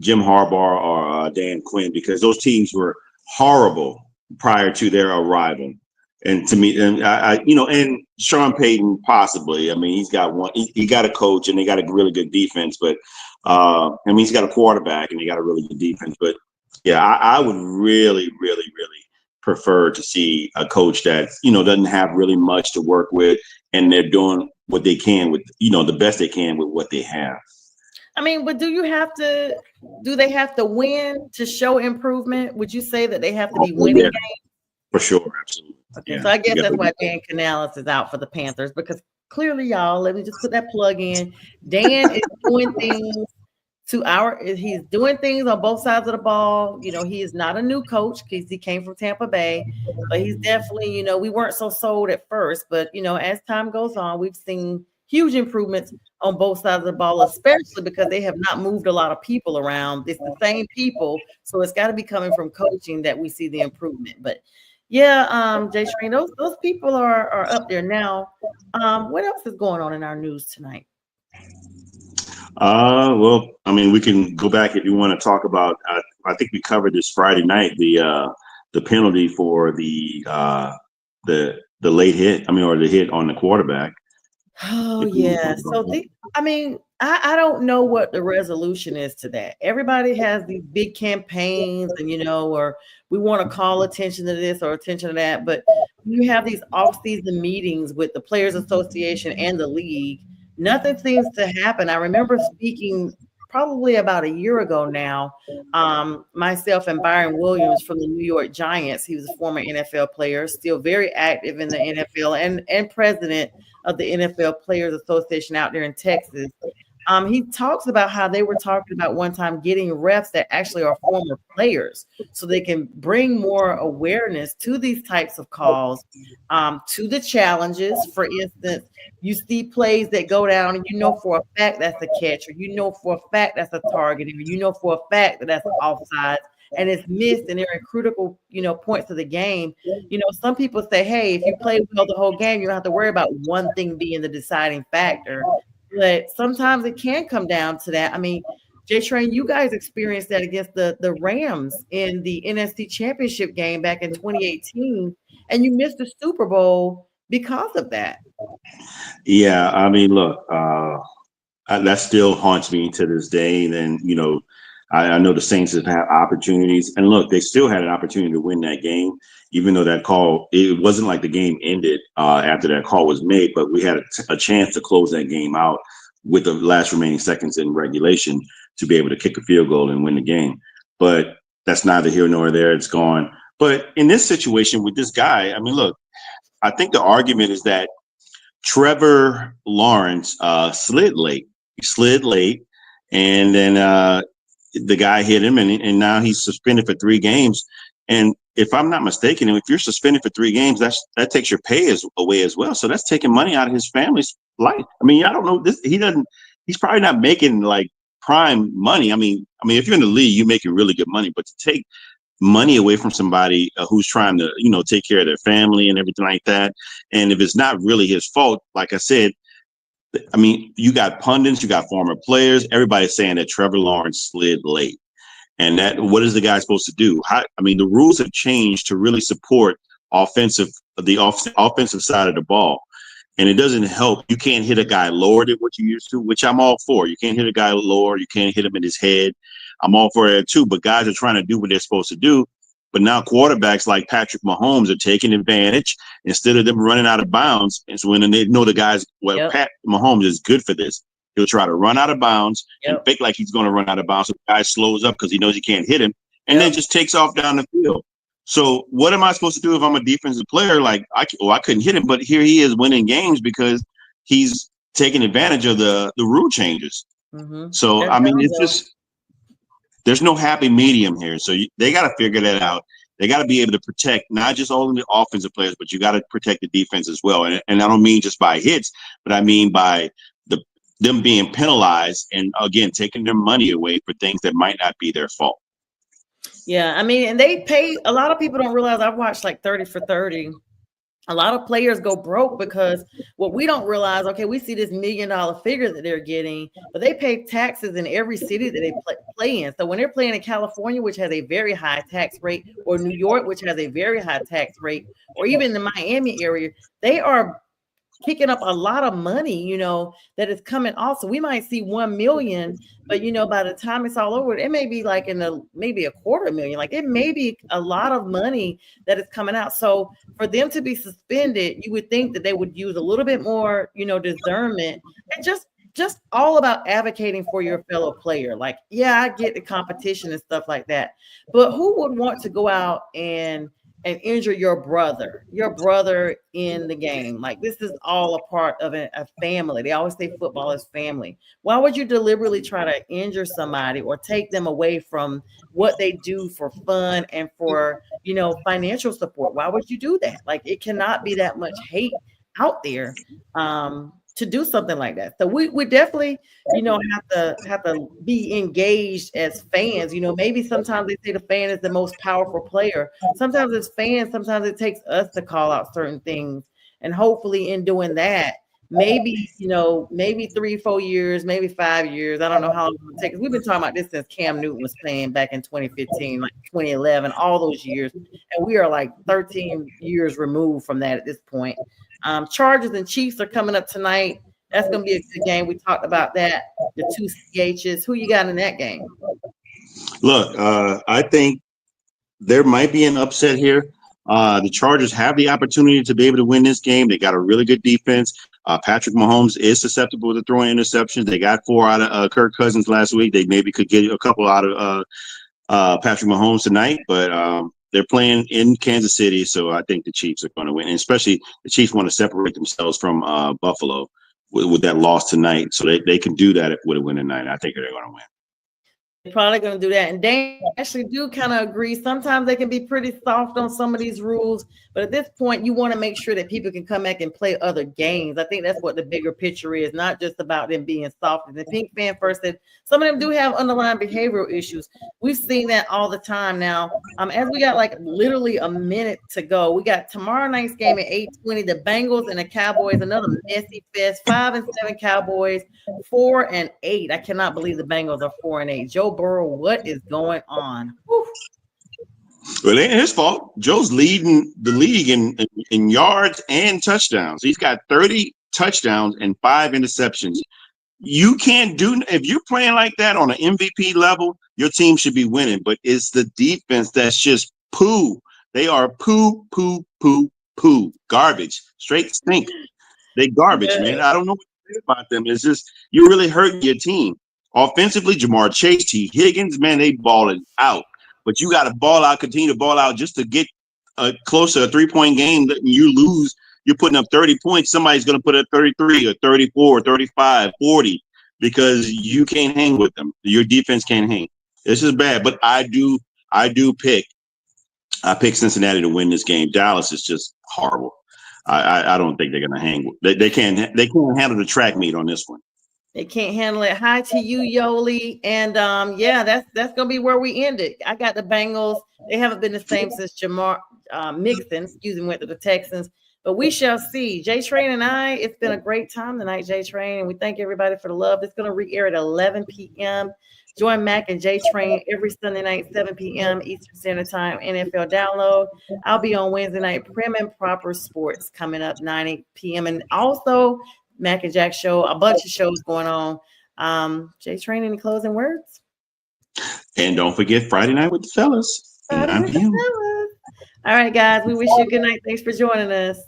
Jim Harbaugh or Dan Quinn, because those teams were horrible prior to their arrival. And to me, and Sean Payton possibly. I mean, he's got one. He got a coach, and they got a really good defense. But he's got a quarterback, and they got a really good defense. But yeah, I would really, really, really prefer to see a coach that doesn't have really much to work with, and they're doing what they can with the best they can with what they have. I mean, but do they have to win to show improvement? Would you say that they have to be winning games? For sure, absolutely. Okay, so I guess that's why Dan Canales is out for the Panthers, because clearly, y'all, let me just put that plug in. Dan is doing things he's doing things on both sides of the ball. He is not a new coach because he came from Tampa Bay, but he's definitely, we weren't so sold at first, but as time goes on, we've seen huge improvements on both sides of the ball, especially because they have not moved a lot of people around. It's the same people, so it's got to be coming from coaching that we see the improvement. But yeah, Jay Train, those people are up there now. What else is going on in our news tonight? Well, I mean, we can go back if you want to talk about. I think we covered this Friday night, the penalty for the late hit. Or the hit on the quarterback. Oh yeah. So I don't know what the resolution is to that. Everybody has these big campaigns, and or we want to call attention to this or attention to that. But you have these off-season meetings with the Players Association and the league. Nothing seems to happen. I remember speaking probably about a year ago now, myself and Byron Williams from the New York Giants. He was a former NFL player, still very active in the NFL and president of the NFL Players Association out there in Texas. He talks about how they were talking about one time getting refs that actually are former players so they can bring more awareness to these types of calls, to the challenges. For instance, you see plays that go down and for a fact that's a catch, or for a fact that's a target, or for a fact that that's an offside, and it's missed and they're in critical, points of the game. Some people say, hey, if you play well the whole game, you don't have to worry about one thing being the deciding factor. But sometimes it can come down to that. I mean, Jay Train, you guys experienced that against the Rams in the NFC Championship game back in 2018, and you missed the Super Bowl because of that. Yeah, I mean, look, that still haunts me to this day. And I know the Saints have had opportunities, and look, they still had an opportunity to win that game, even though that call, it wasn't like the game ended after that call was made, but we had a chance to close that game out with the last remaining seconds in regulation to be able to kick a field goal and win the game. But that's neither here nor there. It's gone. But in this situation with this guy, I mean, look, I think the argument is that Trevor Lawrence slid late. He slid late, and then the guy hit him, and now he's suspended for 3 games. And if I'm not mistaken, if you're suspended for 3 games, that takes your pay away as well. So that's taking money out of his family's life. I mean, I don't know this. He's probably not making like prime money. I mean, if you're in the league, you're making really good money, but to take money away from somebody who's trying to, take care of their family and everything like that. And if it's not really his fault, like I said, I mean, you got pundits, you got former players, everybody's saying that Trevor Lawrence slid late. And that, what is the guy supposed to do? The rules have changed to really support the offensive side of the ball. And it doesn't help. You can't hit a guy lower than what you used to, which I'm all for. You can't hit a guy lower. You can't hit him in his head. I'm all for that too. But guys are trying to do what they're supposed to do. But now quarterbacks like Patrick Mahomes are taking advantage instead of them running out of bounds. And so when they know the guys, Pat Mahomes is good for this. He'll try to run out of bounds and fake like he's going to run out of bounds. So the guy slows up because he knows he can't hit him and then just takes off down the field. So what am I supposed to do if I'm a defensive player? Like, I couldn't hit him, but here he is winning games because he's taking advantage of the rule changes. Mm-hmm. So, it's just there's no happy medium here. So they got to figure that out. They got to be able to protect not just only the offensive players, but you got to protect the defense as well. And I don't mean just by hits, but I mean by them being penalized and, again, taking their money away for things that might not be their fault. Yeah, and they pay. A lot of people don't realize. I've watched like 30 for 30. A lot of players go broke because what we don't realize, okay, we see this $1 million figure that they're getting, but they pay taxes in every city that they play in. So when they're playing in California, which has a very high tax rate, or New York, which has a very high tax rate, or even the Miami area, they are picking up a lot of money, that is coming off. So we might see 1 million, but by the time it's all over, it may be like maybe $250,000. Like it may be a lot of money that is coming out. So for them to be suspended, you would think that they would use a little bit more, discernment and just all about advocating for your fellow player. Like, yeah, I get the competition and stuff like that, but who would want to go out and injure your brother in the game? Like, this is all a part of a family. They always say football is family. Why would you deliberately try to injure somebody or take them away from what they do for fun and for, financial support? Why would you do that? Like, it cannot be that much hate out there to do something like that. So we definitely, have to be engaged as fans. Maybe sometimes they say the fan is the most powerful player. Sometimes as fans, sometimes it takes us to call out certain things. And hopefully in doing that, maybe 3-4 years, maybe 5 years. I don't know how long it will take. We've been talking about this since Cam Newton was playing back in 2015, like 2011, all those years. And we are like 13 years removed from that at this point. Chargers and Chiefs are coming up tonight. That's going to be a good game. We talked about that. The 2 CHs. Who you got in that game? Look, I think there might be an upset here. The Chargers have the opportunity to be able to win this game. They got a really good defense. Patrick Mahomes is susceptible to throwing interceptions. They got 4 out of Kirk Cousins last week. They maybe could get a couple out of Patrick Mahomes tonight, but they're playing in Kansas City, so I think the Chiefs are going to win. And especially the Chiefs want to separate themselves from Buffalo with that loss tonight, so they can do that with a win tonight. I think they're going to win. They're probably going to do that. And they actually do kind of agree. Sometimes they can be pretty soft on some of these rules, but at this point, you want to make sure that people can come back and play other games. I think that's what the bigger picture is, not just about them being soft. And the Pink fan first said some of them do have underlying behavioral issues. We've seen that all the time now. As we got like literally a minute to go, we got tomorrow night's game at 8:20, the Bengals and the Cowboys, another messy fest, 5-7 Cowboys, 4-8. I cannot believe the Bengals are 4-8. Joe Burrow, what is going on? Whew. Well, it ain't his fault. Joe's leading the league in yards and touchdowns. He's got 30 touchdowns and 5 interceptions. You can't do – if you're playing like that on an MVP level, your team should be winning. But it's the defense that's just poo. They are poo, poo, poo, poo. Garbage. Straight stink. They garbage, man. I don't know what to say about them. It's just you're really hurting your team. Offensively, Jamar Chase, T. Higgins, man, they balling out. But you got to ball out, continue to ball out just to get closer to a 3-point game. You lose, you're putting up 30 points. Somebody's going to put up 33 or 34, 35, 40 because you can't hang with them. Your defense can't hang. It's just bad. But I pick Cincinnati to win this game. Dallas is just horrible. I don't think they're gonna hang. They can't handle the track meet on this one. They can't handle it. Hi to you, Yoli. And that's gonna be where we end it. I got the Bengals. They haven't been the same since Jamar Mixon, went to the Texans. But we shall see. J Train and I, it's been a great time tonight, J Train. And we thank everybody for the love. It's gonna re-air at 11 p.m. Join Mac and J Train every Sunday night, 7 p.m. Eastern Standard Time, NFL Download. I'll be on Wednesday night, Prim and Proper Sports, coming up 9 p.m. And also Mac and Jack show, a bunch of shows going on. J Train, any closing words? And don't forget Friday night with the fellas. All right, guys. We wish you a good night. Thanks for joining us.